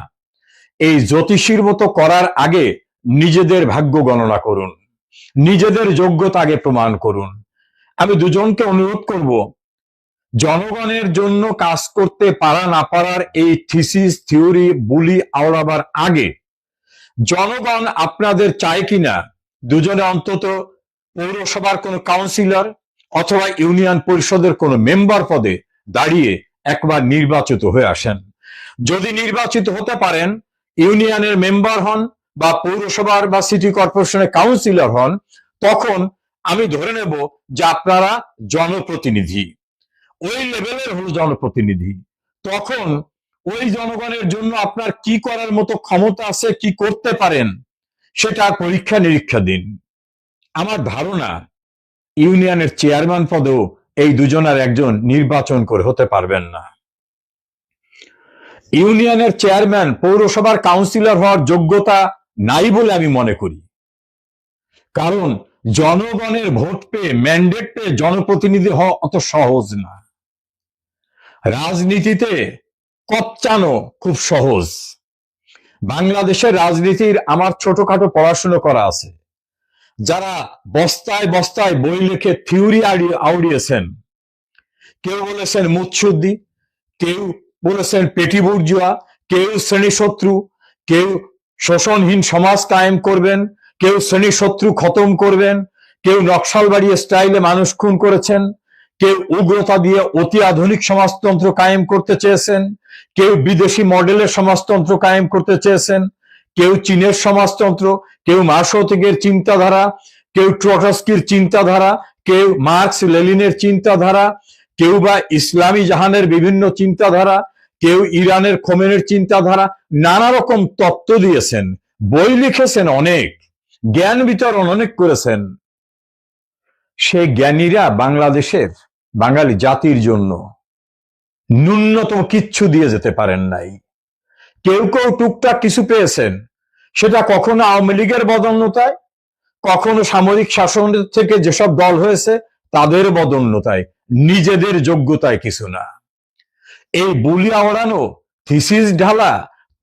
এই জ্যোতিষীর মতো করার আগে নিজেদের ভাগ্য গণনা করুন, নিজেদের যোগ্যতা আগে প্রমাণ করুন। আমি দুজনকে অনুরোধ করব, জনগণের জন্য কাজ করতে পারা না পারার এই থিসিস থিওরি বুলি আওড়াবার আগে জনগণ আপনাদের চায় কিনা দুজনে অন্তত পৌরসভার কোনো কাউন্সিলর অথবা ইউনিয়ন পরিষদের কোনো মেম্বার পদে দাঁড়িয়ে একবার নির্বাচিত হয়ে আসেন। যদি নির্বাচিত হতে পারেন, ইউনিয়নের মেম্বার হন বা পৌরসভার বা সিটি কর্পোরেশনের কাউন্সিলর হন, তখন আমি ধরে নেব যে আপনারা জনপ্রতিনিধি, ওই লেভেলের হলো জনপ্রতিনিধি। তখন ওই জনগণের জন্য আপনার কি করার মতো ক্ষমতা আছে, কি করতে পারেন, সেটা পরীক্ষা নিরীক্ষা দিন। আমার ধারণা ইউনিয়নের চেয়ারম্যান পদেও এই দুজনের একজন নির্বাচন করে হতে পারবেন না। ইউনিয়নের চেয়ারম্যান পৌরসভার কাউন্সিলর হওয়ার যোগ্যতা নাই বলে আমি মনে করি। কারণ জনগণের ভোট পেয়ে, ম্যান্ডেট পেয়ে জনপ্রতিনিধি হওয়া অত সহজ না। রাজনীতিতে কচ্চানো খুব সহজ। বাংলাদেশের রাজনীতির আমার ছোটখাটো পড়াশুনো করা আছে। যারা বস্তায় বস্তায় বই লিখে থিওরি আউড়িয়েছেন, কেউ বলেছেন মুৎসুদ্দি, কেউ বলেছেন পেটি বুর্জুয়া, কেউ শ্রেণী শত্রু, কেউ শোষণহীন সমাজ কায়েম করবেন, কেউ শ্রেণী শত্রু খতম করবেন, কেউ নকশালবাড়ি স্টাইলে মানুষ খুন করেছেন, কেউ উগ্রতা দিয়ে অতি আধুনিক সমাজতন্ত্র কায়েম করতে চেয়েছেন, কেউ বিদেশি মডেলের সমাজতন্ত্র কায়েম করতে চেয়েছেন, কেউ চীনের সমাজতন্ত্র, কেউ মার্শোতিকের চিন্তাধারা, কেউ ট্রটস্কির চিন্তাধারা, কেউ মার্কস লেনিনের চিন্তাধারা, কেউ বা ইসলামী জাহানের বিভিন্ন চিন্তাধারা, কেউ ইরানের খোমেনির চিন্তাধারা, নানা রকম তত্ত্ব দিয়েছেন, বই লিখেছেন, অনেক জ্ঞান বিতরণ অনেক করেছেন। সেই জ্ঞানীরা বাংলাদেশের বাঙালি জাতির জন্য ন্যূনতম কিচ্ছু দিয়ে যেতে পারেন নাই। কেউ কেউ টুকটাক কিছু পেয়েছেন, সেটা কখনো আওয়ামী লীগের বদন্যতায়, কখনো সামরিক শাসন থেকে যেসব দল হয়েছে তাদের বদন্যতায়, নিজেদের যোগ্যতায় কিছু না। এই বুলি আওড়ানো, থিসিস ঢালা,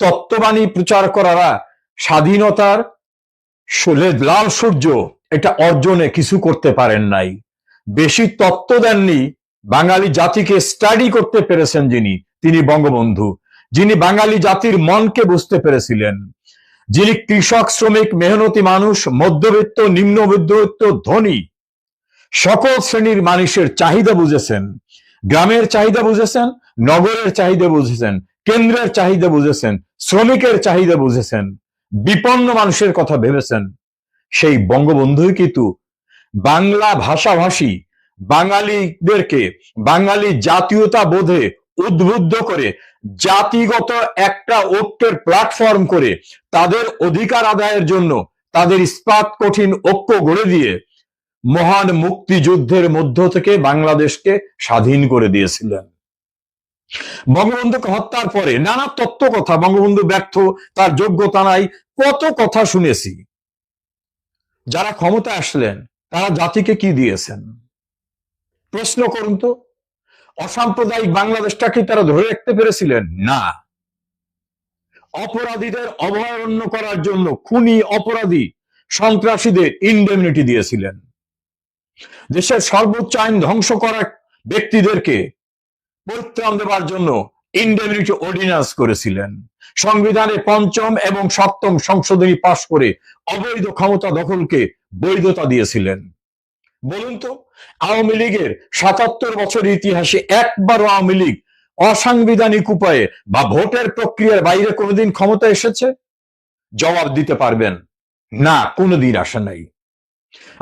তত্ত্ববাণী প্রচার করারা স্বাধীনতার লাল সূর্য এটা অর্জনে কিছু করতে পারেন নাই। বেশি তত্ত্ব দেননি, বাঙালি জাতিকে স্টাডি করতে পেরেছেন যিনি, তিনি বঙ্গবন্ধু। যিনি বাঙালি জাতির মনকে বুঝতে পেরেছিলেন, যিনি কৃষক, শ্রমিক, মেহনতি মানুষ, মধ্যবিত্ত, নিম্ন মধ্যবিত্ত, ধনী সকল শ্রেণীর মানুষের চাহিদা বুঝেছেন। গ্রামের চাহিদা বুঝেছেন, নগরের চাহিদা বুঝেছেন, কেন্দ্রের চাহিদা বুঝেছেন, শ্রমিকের চাহিদা বুঝেছেন, বিপন্ন মানুষের কথা ভেবেছেন। সেই বঙ্গবন্ধুই কিন্তু বাংলা ভাষাভাষী বাঙালিদেরকে বাঙালি জাতীয়তা বোধে উদ্বুদ্ধ করে, জাতিগত একটা ঐক্যের প্ল্যাটফর্ম করে, তাদের অধিকার আদায়ের জন্য তাদের ইস্পাত কঠিন ঐক্য গড়ে দিয়ে মহান মুক্তিযুদ্ধের মধ্য থেকে বাংলাদেশকে স্বাধীন করে দিয়েছিলেন। বঙ্গবন্ধুকে হত্যার পরে নানা তত্ত্ব কথা, বঙ্গবন্ধু ব্যর্থ, তার যোগ্যতা নাই, কত কথা শুনেছি। যারা ক্ষমতা আসলেন তারা জাতিকে কি দিয়েছেন প্রশ্ন করুন তো। অসাম্প্রদায়িক বাংলাদেশটাকে তারা ধরে রাখতে পেরেছিলেন? না। অপরাধীদের অভয়ারণ্য করার জন্য খুনি, অপরাধী, সন্ত্রাসীদের ইনডেমনিটি দিয়েছিলেন। দেশের সর্বোচ্চ আইন ধ্বংস করা ব্যক্তিদেরকে পরিত্রাণ দেওয়ার জন্য ইনডেমনিটি অর্ডিন্যান্স করেছিলেন। সংবিধানে ৫ম এবং ৭ম সংশোধনী পাশ করে অবৈধ ক্ষমতা দখলকে বৈধতা দিয়েছিলেন। বলুন তো, আওয়ামী লীগের ৭৭ বছর ইতিহাসে একবারও আওয়ামী লীগ অসাংবিধানিক উপায়ে বা ভোটের প্রক্রিয়ার বাইরে কোনোদিন ক্ষমতা এসেছে? জবাব দিতে পারবেন না, কোনোদিন আসে নাই।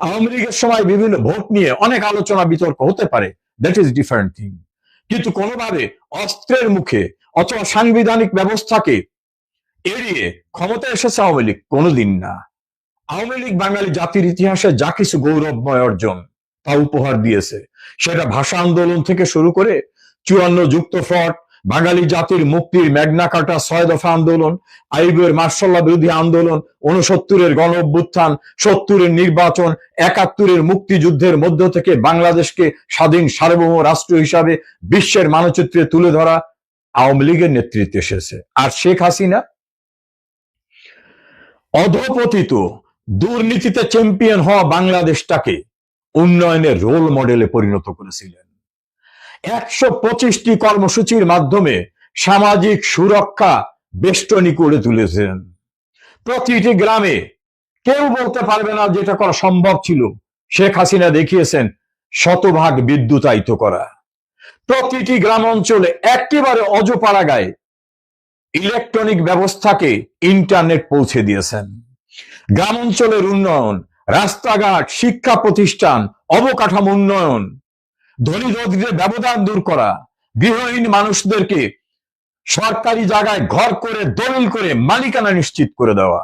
আওয়ামী লীগের সময় বিভিন্ন ভোট নিয়ে অনেক আলোচনা বিতর্ক হতে পারে, দ্যাট ইজ ডিফারেন্ট থিং, কিন্তু কোনোভাবে অস্ত্রের মুখে অথবা সাংবিধানিক ব্যবস্থাকে এড়িয়ে ক্ষমতা এসেছে আওয়ামী লীগ? কোনোদিন না। আওয়ামী লীগ বাঙালি জাতির ইতিহাসে যা কিছু গৌরবময় অর্জন তা উপহার দিয়েছে, সেটা ভাষা আন্দোলন থেকে শুরু করে 54 যুক্তফ্রন্ট, বাঙালি জাতির মুক্তির ম্যাগনা কার্টা 6 দফা আন্দোলন, আইবের মার্শাল্লাহ বিরোধী আন্দোলন, 69-এর গণ অভ্যুত্থান, 70-এর নির্বাচন, 71-এর মুক্তিযুদ্ধের মধ্য থেকে বাংলাদেশকে স্বাধীন সার্বভৌম রাষ্ট্র হিসাবে বিশ্বের মানচিত্রে তুলে ধরা আওয়ামী লীগের নেতৃত্বে এসেছে। আর শেখ হাসিনা অধপতিত, দুর্নীতিতে চ্যাম্পিয়ন হওয়া বাংলাদেশটাকে উন্নয়নের রোল মডেলে পরিণত করেছিলেন। 125টি কর্মসূচির মাধ্যমে সামাজিক সুরক্ষা বেষ্টনী করে তুলেছেন। প্রতিটি গ্রামে কেউ বলতে পারবে না যেটা করা সম্ভব ছিল। শেখ হাসিনা দেখিয়েছেন শতভাগ বিদ্যুতায়িত করা। প্রতিটি গ্রাম অঞ্চলে একেবারে অজপাড়াগায় ইলেকট্রনিক ব্যবস্থাকে ইন্টারনেট পৌঁছে দিয়েছেন। গ্রাম অঞ্চলের উন্নয়ন, রাস্তাঘাট, শিক্ষা প্রতিষ্ঠান, অবকাঠামো উন্নয়ন, ধনী দরিদ্রের ব্যবধান দূর করা, গৃহহীন মানুষদেরকে সরকারি জায়গায় ঘর করে দলিল করে মালিকানা নিশ্চিত করে দেওয়া।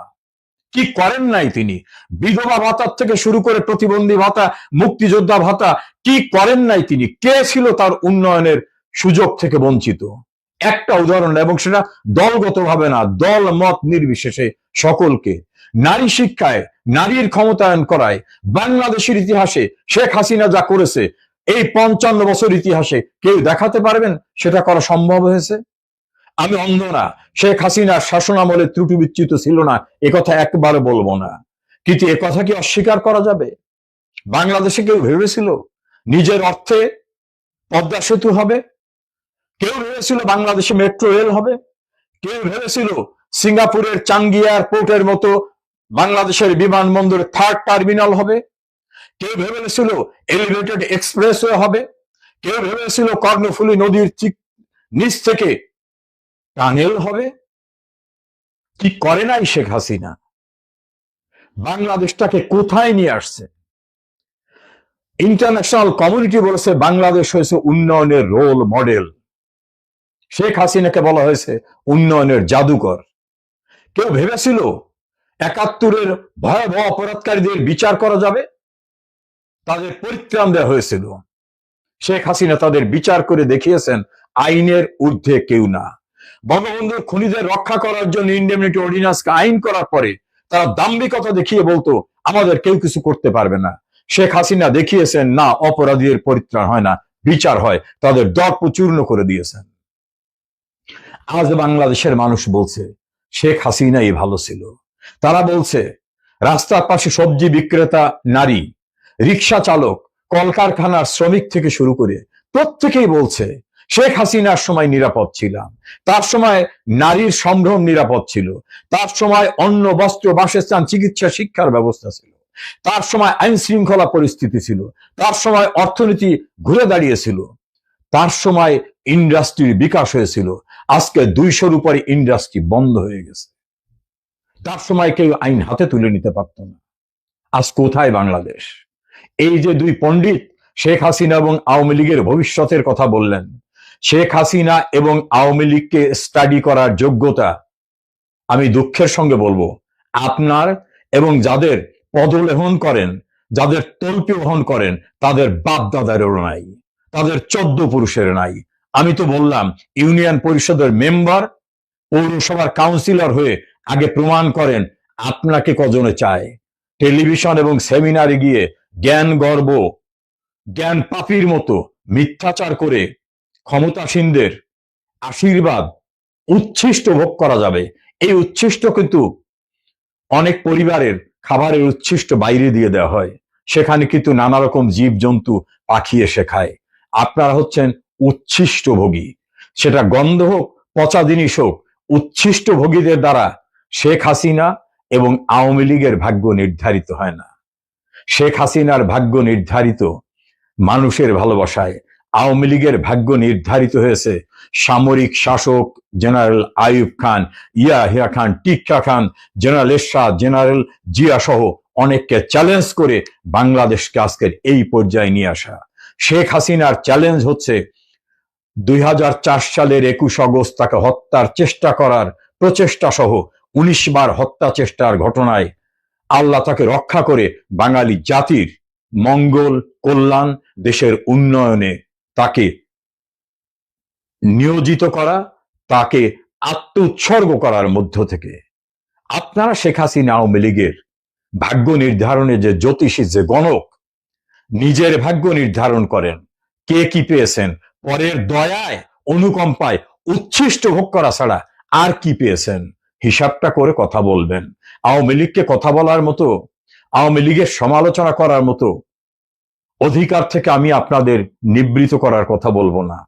কি করেন নাই তিনি? বিধবা ভাতার থেকে শুরু করে প্রতিবন্ধী ভাতা, মুক্তিযোদ্ধা ভাতা, কি করেন নাই তিনি? কে ছিল তার উন্নয়নের সুযোগ থেকে বঞ্চিত? একটা উদাহরণ, এবং সেটা দলগতভাবে না, দল মত নির্বিশেষে সকলকে। নারী শিক্ষায়, নারীর ক্ষমতায়ন করায় বাংলাদেশের ইতিহাসে শেখ হাসিনা যা করেছে, এই 55 বছর ইতিহাসে কেউ দেখাতে পারবেন সেটা করা সম্ভব হয়েছে? আমি অন্ধ না, শেখ হাসিনার শাসনামলে ত্রুটি বিচ্যুত ছিল না, একথা একবারও বলবো না, কিন্তু একথা কি অস্বীকার করা যাবে? বাংলাদেশে কেউ ভেবেছিল নিজের অর্থে পদ্মা সেতু হবে? কেউ ভেবেছিল বাংলাদেশে মেট্রো রেল হবে? কেউ ভেবেছিল সিঙ্গাপুরের চাঙ্গি এয়ারপোর্টের মতো বাংলাদেশের বিমানবন্দরে 3rd টার্মিনাল হবে? কেউ ভেবেছিল এলিভেটেড এক্সপ্রেসওয়ে হবে? কেউ ভেবেছিল কর্ণফুলী নদীর নিচ থেকে টানেল হবে? কি করে নাই শেখ হাসিনা? বাংলাদেশটাকে কোথায় নিয়ে আসছে? ইন্টারন্যাশনাল কমিউনিটি বলেছে বাংলাদেশ হয়েছে উন্নয়নের রোল মডেল। শেখ হাসিনাকে বলা হয়েছে উন্নয়নের জাদুকর। কেউ ভেবেছিল 71-এর ভয়াবহ অপরাধকারীদের বিচার করা যাবে? তাদের পরিত্রাণ দেওয়া হয়েছিল। শেখ হাসিনা তাদের বিচার করে দেখিয়েছেন আইনের ঊর্ধ্বে কেউ না। বঙ্গবন্ধুর খুনিদের রক্ষা করার জন্য ইন্ডেমনিটি অর্ডিন্যান্সকে আইন করার পরে তারা দাম্ভিকতা দেখিয়ে বলতো আমাদের কেউ কিছু করতে পারবে না। শেখ হাসিনা দেখিয়েছেন না, অপরাধীদের পরিত্রাণ হয় না, বিচার হয়। তাদের দর্প চূর্ণ করে দিয়েছেন। আজ বাংলাদেশের মানুষ বলছে শেখ হাসিনাই ভালো ছিল। তারা বলছে রাস্তার পাশে সবজি বিক্রেতা নারী, রিক্সা চালক, কলকারখানার শ্রমিক থেকে শুরু করে প্রত্যেকেই বলছে শেখ হাসিনার সময় নিরাপদ ছিলাম। তার সময় নারীর সম্ভ্রম নিরাপদ ছিল। তার সময় অন্ন, বস্ত্র, বাসস্থান, চিকিৎসা, শিক্ষার ব্যবস্থা ছিল। তার সময় আইন শৃঙ্খলা পরিস্থিতি ছিল। তার সময় অর্থনীতি ঘুরে দাঁড়িয়েছিল। তার সময় ইন্ডাস্ট্রির বিকাশ হয়েছিল। আজকে 200-র উপরে ইন্ডাস্ট্রি বন্ধ হয়ে গেছে। তার সময় কেউ আইন হাতে তুলে নিতে পারত না। আজ কোথায় বাংলাদেশ? এই যে দুই পণ্ডিত শেখ হাসিনা এবং আওয়ামী লীগের ভবিষ্যতের কথা বললেন, শেখ হাসিনা এবং আওয়ামী লীগকে স্টাডি করার যোগ্যতা আমি দুঃখের সঙ্গে বলবো আপনার এবং যাদের পদলেহন করেন, যাদের তল্পি বহন করেন, তাদের বাপ দাদারও নাই, তাদের 14 পুরুষের নাই। আমি তো বললাম ইউনিয়ন পরিষদের মেম্বার, পৌরসভার কাউন্সিলর হয়ে আগে প্রমাণ করেন আপনাকে কজনে চায়। টেলিভিশন এবং সেমিনারে গিয়ে জ্ঞান গর্ব, জ্ঞান পাপীর মতো মিথ্যাচার করে ক্ষমতাসীনদের আশীর্বাদ, উচ্ছিষ্ট ভোগ করা যাবে। এই উচ্ছিষ্ট কিন্তু অনেক পরিবারের খাবারের উচ্ছিষ্ট বাইরে দিয়ে দেওয়া হয়, সেখানে কিন্তু নানা রকম জীবজন্তু পাখি এসে খায়। আপনারা হচ্ছেন উচ্ছিষ্ট ভোগী। সেটা গন্ধ হোক, পচা জিনিস হোক, উচ্ছিষ্ট ভোগীদের দ্বারা শেখ হাসিনা এবং আওয়ামী লীগের ভাগ্য নির্ধারিত হয় না। শেখ হাসিনার ভাগ্য নির্ধারিত মানুষের ভালোবাসায়, আওয়ামী লীগের ভাগ্য নির্ধারিত হয়েছে সামরিক শাসক জেনারেল আইয়ুব খান, ইয়াহিয়া খান, টিক্কা খান, জেনারেল এরশাদ, জেনারেল জিয়া সহ অনেককে চ্যালেঞ্জ করে বাংলাদেশকে আজকের এই পর্যায়ে নিয়ে আসা। শেখ হাসিনার চ্যালেঞ্জ হচ্ছে 2004 সালের 21 আগস্ট তাকে হত্যার চেষ্টা করার প্রচেষ্টা সহ 19 বার হত্যা চেষ্টার ঘটনায় আল্লাহ তাকে রক্ষা করে বাঙালি জাতির মঙ্গল, কল্যাণ, দেশের উন্নয়নে তাকে নিয়োজিত করা, তাকে আত্মোৎসর্গ করার মধ্য থেকে আপনারা শেখ হাসিনা আওয়ামী লীগের ভাগ্য নির্ধারণে যে জ্যোতিষী, যে গণক, নিজের ভাগ্য নির্ধারণ করেন। কে কি পেয়েছেন, পরের দয়ায়, অনুকম্পায় উচ্ছিষ্ট ভোগ করা ছাড়া আর কি পেয়েছেন, হিসাবটা করে কথা বলবেন। আওয়ামী লীগকে কথা বলার মতো, আওয়ামী লীগের সমালোচনা করার মতো অধিকার থেকে আমি আপনাদের নিবৃত করার কথা বলবো না।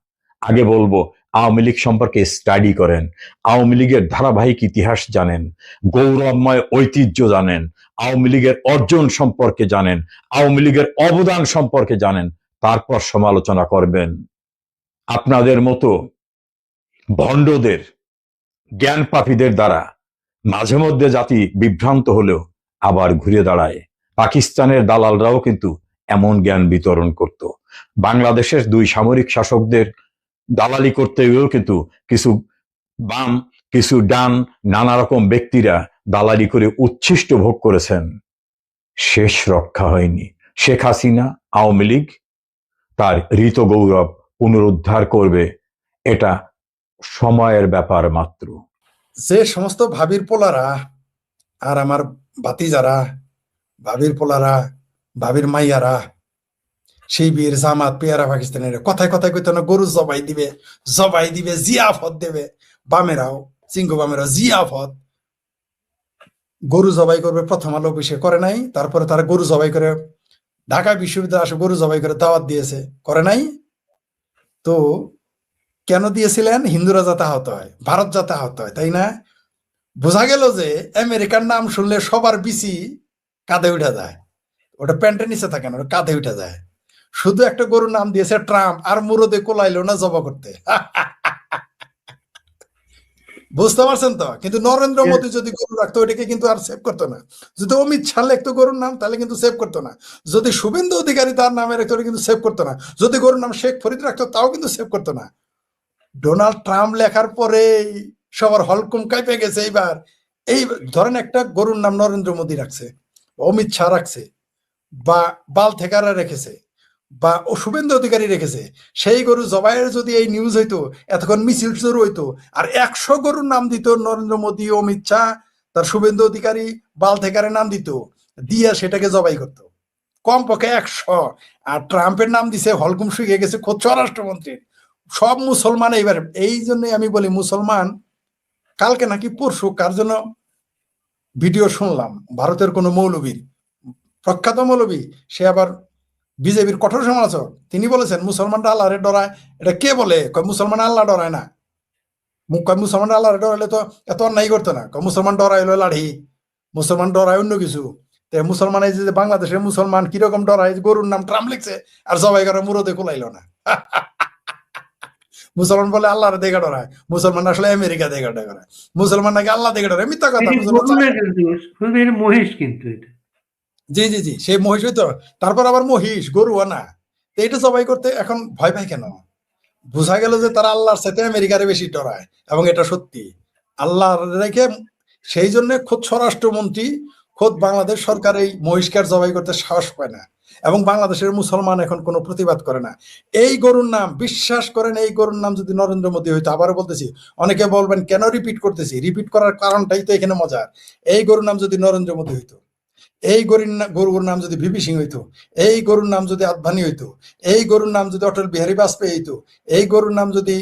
আগে বলবো, আওয়ামী লীগ সম্পর্কে স্টাডি করেন, আওয়ামী লীগের ধারাবাহিক ইতিহাস জানেন, গৌরবময় ঐতিহ্য জানেন, আওয়ামী লীগের অর্জন সম্পর্কে জানেন, আওয়ামী লীগের অবদান সম্পর্কে জানেন, তারপর সমালোচনা করবেন। আপনাদের মতো ভণ্ডদের, জ্ঞান পাপীদের দ্বারা মাঝে মধ্যে জাতি বিভ্রান্ত হলেও আবার ঘুরে দাঁড়ায়। পাকিস্তানের দালালরাও কিন্তু এমন জ্ঞান বিতরণ করত। বাংলাদেশের 2 সামরিক শাসকদের দালালি করতে গিয়েও কিন্তু কিছু বাম, কিছু ডান, নানা রকম ব্যক্তিরা দালালি করে উচ্ছিষ্ট ভোগ করেছেন। শেষ রক্ষা হয়নি। শেখ হাসিনা, আওয়ামী লীগ তার ঋত গৌরব পুনরুদ্ধার করবে, এটা সময়ের ব্যাপার মাত্র। যে সমস্ত ভাবির পোলারা আর আমার ভাতিজারা, ভাবির পোলারা, ভাবির মাইয়ারা, সেই বীর জামাত পেয়ারা পাকিস্তানের কথায় কথায় কইতো না গরু জবাই দিবে, জবাই দিবে, জিয়াফত দেবে। বামেরাও, চিঙ্গু বামেরাও জিয়াফত, গরু জবাই করবে। প্রথম আলো অফিসে করে নাই, তারপরে তারা গরু জবাই করে ঢাকা বিশ্ববিদ্যালয়ে আসে গরু জবাই করে দাওয়াত দিয়েছে, করে নাই? তো কেন দিয়েছিলেন? হিন্দুরা যাতে আহত হয়, ভারত যাতে আহত হয়, তাই না? বোঝা গেল যে আমেরিকার নাম শুনলে সবার বিচি কাঁধে উঠে যায়, ওটা প্যান্টের নিচে থাকে না, ওটা কাঁধে উঠে যায়। শুধু একটা গরুর নাম দিয়েছে ট্রাম্প, আর মুরদে কোলাইলো না জবা করতে। বুঝতে পারছেন তো? কিন্তু নরেন্দ্র মোদী যদি গরু রাখতো ওইটাকে কিন্তু আর সেভ করতো না। যদি অমিত শাহ লিখতো গরুর নাম তাহলে কিন্তু সেভ করতো না। যদি শুভেন্দু অধিকারী তার নামে রাখতো ওটা কিন্তু সেভ করতো না। যদি গরুর নাম শেখ ফরিদ রাখতো তাও কিন্তু সেভ করতো না। ডোনাল্ড ট্রাম্প লেখার পরে সবার হলকুম কাঁপে গেছে। এইবার এই ধরেন একটা গরুর নাম নরেন্দ্র মোদী রাখছে, অমিত শাহ রাখছে, বা বাল থেকারা রেখেছে, বা ও শুভেন্দু অধিকারী রেখেছে। সেই গরু জবাইয়ের যদি এই নিউজ হইতো, এতক্ষণ মিছিল শুরু হইতো, আর 100 গরুর নাম দিত নরেন্দ্র মোদী, অমিত শাহ, তার শুভেন্দু অধিকারী, বাল থেকারের নাম দিত, দিয়া সেটাকে জবাই করতো কমপক্ষে 100। আর ট্রাম্পের নাম দিছে, হলকুম শুকিয়ে গেছে খোদ স্বরাষ্ট্রমন্ত্রীর। সব মুসলমান এইবার, এই জন্যই আমি বলি মুসলমান। কালকে নাকি পরশু কার জন্য ভিডিও শুনলাম, ভারতের কোন মৌলবীর, প্রখ্যাত মৌলবী, সে আবার বিজেপির কঠোর সমালোচক, তিনি বলেছেন মুসলমানরা আল্লাহরে ডরায়। এটা কে বলে? মুসলমান আল্লাহ ডরায় না। মুসলমান আল্লাহরে ডরাইলে তো এত অন্যায় করতো না। মুসলমান ডরাইলো লাঠি, মুসলমান ডরায় অন্য কিছু। মুসলমান এই যে বাংলাদেশের মুসলমান কিরকম ডরায়, গরুর নাম ট্রাম্প লিখছে আর জবাই করে মুরদে কোলাইলো না। মুসলমান বলে আল্লাহরে দেখে ডরায়, মুসলমান আসলে আমেরিকা দেখে ডরায়, মুসলমান নাকি আল্লাহ দেখে ডরায়। মিথ্যা কথা। মহিষ কিন্তু এটা, জি জি জি, সেই মহিষ হইতো। তারপর আবার মহিষ, গরু না। এইটা জবাই করতে এখন ভয় পায় কেন? বোঝা গেল যে তারা আল্লাহর সাথে আমেরিকারে বেশি ডরায়, এবং এটা সত্যি। আল্লাহ রেখে সেই জন্য খোদ স্বরাষ্ট্রমন্ত্রী, খোদ বাংলাদেশ সরকার এই মহিষকার জবাই করতে সাহস পায় না, এবং বাংলাদেশের মুসলমান এখন কোনো প্রতিবাদ করে না। এই গরুর নাম, বিশ্বাস করেন, এই গরুর নাম যদি নরেন্দ্র মোদী হইতো, আবারও বলতেছি, অনেকে বলবেন কেন রিপিট করতেছি, রিপিট করার কারণটাই তো এখানে মজার। এই গরুর নাম যদি নরেন্দ্র মোদী হইতো, এই গরুর নাম যদি ভিপি সিং হইতো, এই গরুর নাম যদি আদভানি হইতো, এই গরুর নাম যদি অটল বিহারী বাজপেয়ী হইতো, এই গরুর নাম যদি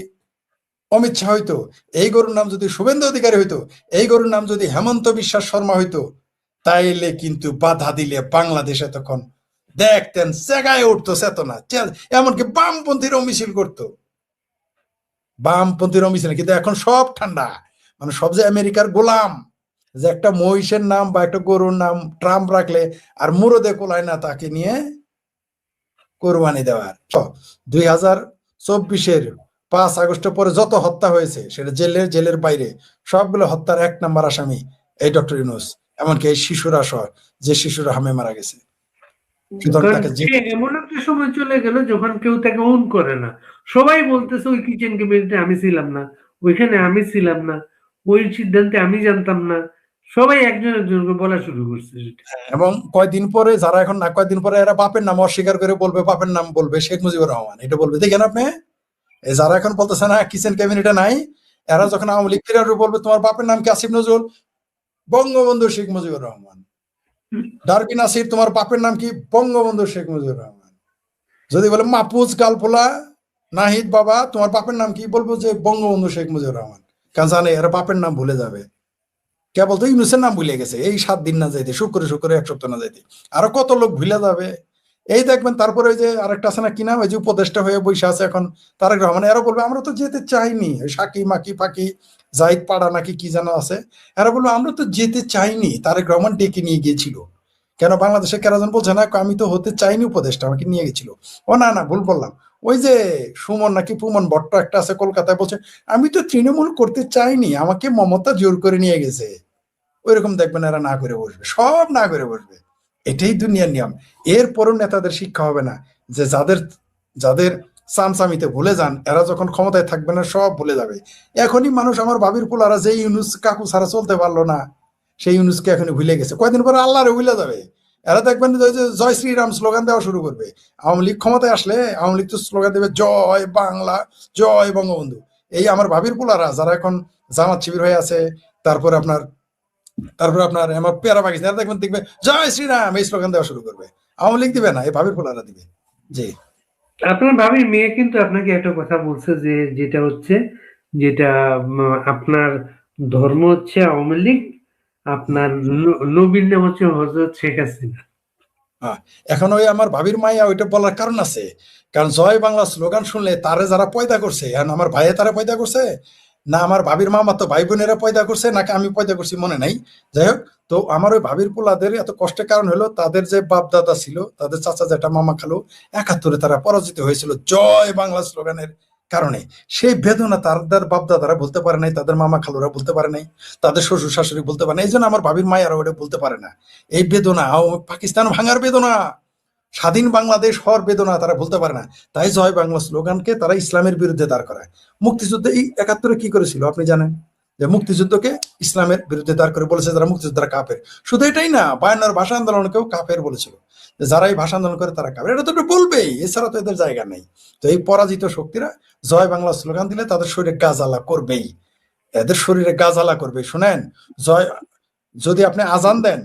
অমিত শাহ হইতো, এই গরুর নাম যদি শুভেন্দু অধিকারী হইতো, এই গরুর নাম যদি হেমন্ত বিশ্বাস শর্মা হইতো, তাইলে কিন্তু বাধা দিলে বাংলাদেশে তখন দেখতেন জায়গায় উঠতো চেতনা। এমনকি বামপন্থীরাও মিছিল করতো, বামপন্থীরাও মিছিল। কিন্তু এখন সব ঠান্ডা, মানে সব যে আমেরিকার গোলাম, যে একটা মহিষের নাম বা একটা গরুর নাম ট্রাম্প রাখলে আর মুরদে কোলায় না, তাকে নিয়ে কোরবানি দেওয়ার। 2024-এর 5 আগস্টের পরে যত হত্যা হয়েছে সেটা জেলের বাইরে সবগুলো হত্যার 1 নাম্বার আসামি এই ডক্টর ইউনূস, এমনকি এই শিশুরা সহ, যে শিশুরা হামে মারা গেছে। সুতরাং কারণ তাকে সে এমন একটা সময় চলে গেল যখন কেউ তাকে ওন করে না। সবাই বলতেছে ওই কিচেন ক্যাবিনেটে আমি ছিলাম না, ওইখানে আমি ছিলাম না, ওই সিদ্ধান্তে আমি জানতাম না। সবাই একজন একজনকে বলা শুরু করছে সেটা। এবং কয়দিন পরে যারা এখন না, কয়দিন পরে এরা বাপের নাম অস্বীকার করে বলবে, বাপের নাম বলবে শেখ মুজিবুর রহমান, এটা বলবে। দেখেন আপনি, এই যারা এখন বলতেছে না কিচেন ক্যাবিনেটে নাই, এরা যখন আওয়ামী লীগ ফিরে আসবে বলবে তোমার বাপের নাম কি আসিফ নজরুল, বঙ্গবন্ধু শেখ মুজিবুর রহমান। ডারবি নাসির, তোমার বাপের নাম কি, বঙ্গবন্ধু শেখ মুজিবুর রহমান। যদি বলে মাহফুজ গালফোলা নাহিদ বাবা, তোমার বাপের নাম কি, বলবো যে বঙ্গবন্ধু শেখ মুজিবুর রহমান। কারণ জানে এরা বাপের নাম ভুলে যাবে। কেবল তো ইউনূসের নাম ভুলে গেছে এই 7 দিন না যাইতে, শুক্র 1 সপ্তাহ না যাইতে, আরো কত লোক ভুলে যাবে। এই দেখবেন তারপরে ওই যে আরেকটা আছে না, কি নাম, ওই যে উপদেষ্টা হয়ে বসে আছে এখন তারেক রহমান, এরা বলবে আমরা তো যেতে চাইনি। ওই সাকি মাকি ফাকি জাহিদ পাড়া নাকি কি যেন আছে, এরা বলবে আমরা তো যেতে চাইনি, তারেক রহমান ডেকে নিয়ে গিয়েছিল। কেন বাংলাদেশে কেরাজন বলছে না আমি তো হতে চাইনি উপদেষ্টা, আমাকে নিয়ে গেছিল। ও না না, ভুল বললাম। ওই যে সুমন নাকি পুমন ভট্ট একটা আছে কলকাতায়, বলছে আমি তো তৃণমূল করতে চাইনি, আমাকে মমতা জোর করে নিয়ে গেছে। ওইরকম দেখবেন এরা না করে বসবে, সব না করে বসবে। এটাই দুনিয়ার নিয়ম। এরপরও নেতাদের শিক্ষা হবে না যে যাদের চামচামিতে ভুলে যান, এরা যখন ক্ষমতায় থাকবে না সব ভুলে যাবে। এখনই মানুষ, আমার ভাবির পোলারা যে ইউনূস কাকু ছাড়া চলতে পারলো না, সেই ইউনূসকে এখনই ভুলে গেছে। কয়দিন পরে আল্লাহরে ভুলে যাবে। এরা দেখবেন যে জয় শ্রীরাম স্লোগান দেওয়া শুরু করবে। আওয়ামী লীগ ক্ষমতায় আসলে আওয়ামী লীগ তো স্লোগান দেবে জয় বাংলা, জয় বঙ্গবন্ধু। এই আমার ভাবির পোলারা যারা এখন জামাত শিবির হয়ে আছে, তারপর আপনার আমার পেয়ারা পাকিস্তান, দেখবে জয় শ্রীরাম এই স্লোগান দেওয়া শুরু করবে। আওয়ামী লীগ দিবে না, এই ভাবির পোলারা দিবে। জি, আপনার ভাবির মেয়ে কিন্তু আপনাকে একটা কথা বলছে যে যেটা আপনার ধর্ম হচ্ছে আওয়ামী লীগ, আপনার নবীর নাম হচ্ছে হযরত শেখ হাসিনা। এখন ওই আমার ভাবির মাইয়া ওইটা বলার কারণ আছে। কারণ জয় বাংলা স্লোগান শুনলে তারে যারা পয়দা করছে, এখন আমার ভাইয়ে তারা পয়দা করছে না, আমার ভাবির মামা তো ভাই বোনেরা পয়দা করছে নাকি আমি পয়দা করছি মনে নাই। যাই হোক, তো আমার ওই ভাবির পোলাদের এত কষ্টের কারণ হলো তাদের যে বাপ দাদা ছিল, তাদের চাচা জ্যাঠা মামা খালু 71-এ তারা পরাজিত হয়েছিল জয় বাংলা স্লোগানের কারণে। সেই বেদনা তাদের বাপ দাদারা বলতে পারে নাই, তাদের মামা খালুরা বলতে পারে নাই, তাদের শ্বশুর শাশুড়ি বলতে পারে না। এই জন্য আমার ভাবির মায়েরা ওটা বলতে পারে না। এই বেদনা, পাকিস্তান ভাঙার বেদনা, স্বাধীন বাংলাদেশ হওয়ার বেদনা তারা বলতে পারে না। তাই জয় বাংলা স্লোগানকে তারা ইসলামের বিরুদ্ধে দাঁড় করায়। মুক্তিযুদ্ধে এই 71-এ কি করেছিল আপনি জানেন? যে মুক্তিযুদ্ধকে ইসলামের বিরুদ্ধে দাঁড় করে বলেছে যারা মুক্তিযোদ্ধারা কাফের। শুধু এটাই না, 52-এর ভাষা আন্দোলনকেও কাফের বলেছিল, যে যারা এই ভাষা আন্দোলন করে তারা কাফের। এটা তো বলবেই, এছাড়া তো এদের জায়গা নেই। তো এই পরাজিত শক্তিরা জয় বাংলা স্লোগান দিলে তাদের শরীরে গাজালা করবেই, এদের শরীরে গাজালা করবে। শুনেন, যদি আপনি আজান দেন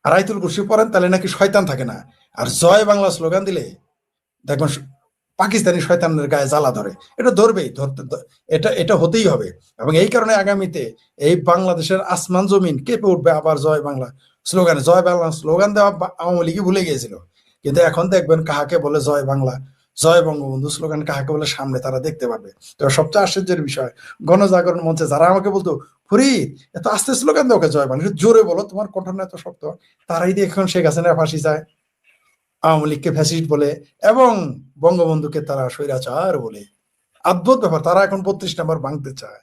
আর আয়াতুল কুরসি পড়েন তাহলে নাকি শয়তান থাকে না, আর জয় বাংলা স্লোগান দিলে দেখবেন পাকিস্তানি শয়তানের গায়ে জ্বালা ধরে। এটা ধরবেই, এটা হতেই হবে। এবং এই কারণে আগামীতে এই বাংলাদেশের আসমান জমিন কেঁপে উঠবে আবার জয় বাংলা স্লোগানে। জয় বাংলা স্লোগান দেওয়া আওয়ামী লীগই ভুলে গিয়েছিল, কিন্তু এখন দেখবেন কাহাকে বলে জয় বাংলা, জয় বঙ্গবন্ধু স্লোগান কাহাকে বলে সামনে তারা দেখতে পাবে। তো সবচেয়ে আশ্চর্যের বিষয়, গণজাগরণ মঞ্চে যারা আমাকে বলতো ফরিদ এত আস্তে স্লোগান দেওয়া জয় বাংলা, জোরে বলো, তোমার কণ্ঠ এত শক্ত, তারাই দিয়ে এখন শেখ হাসিনা ফাঁসি চায়, আওয়ামী লীগকে ফ্যাসিস্ট বলে, এবং বঙ্গবন্ধুকে তারা স্বৈরাচার বলে। অদ্ভুত ব্যাপার, তারা এখন 32 নম্বর ভাঙতে চায়।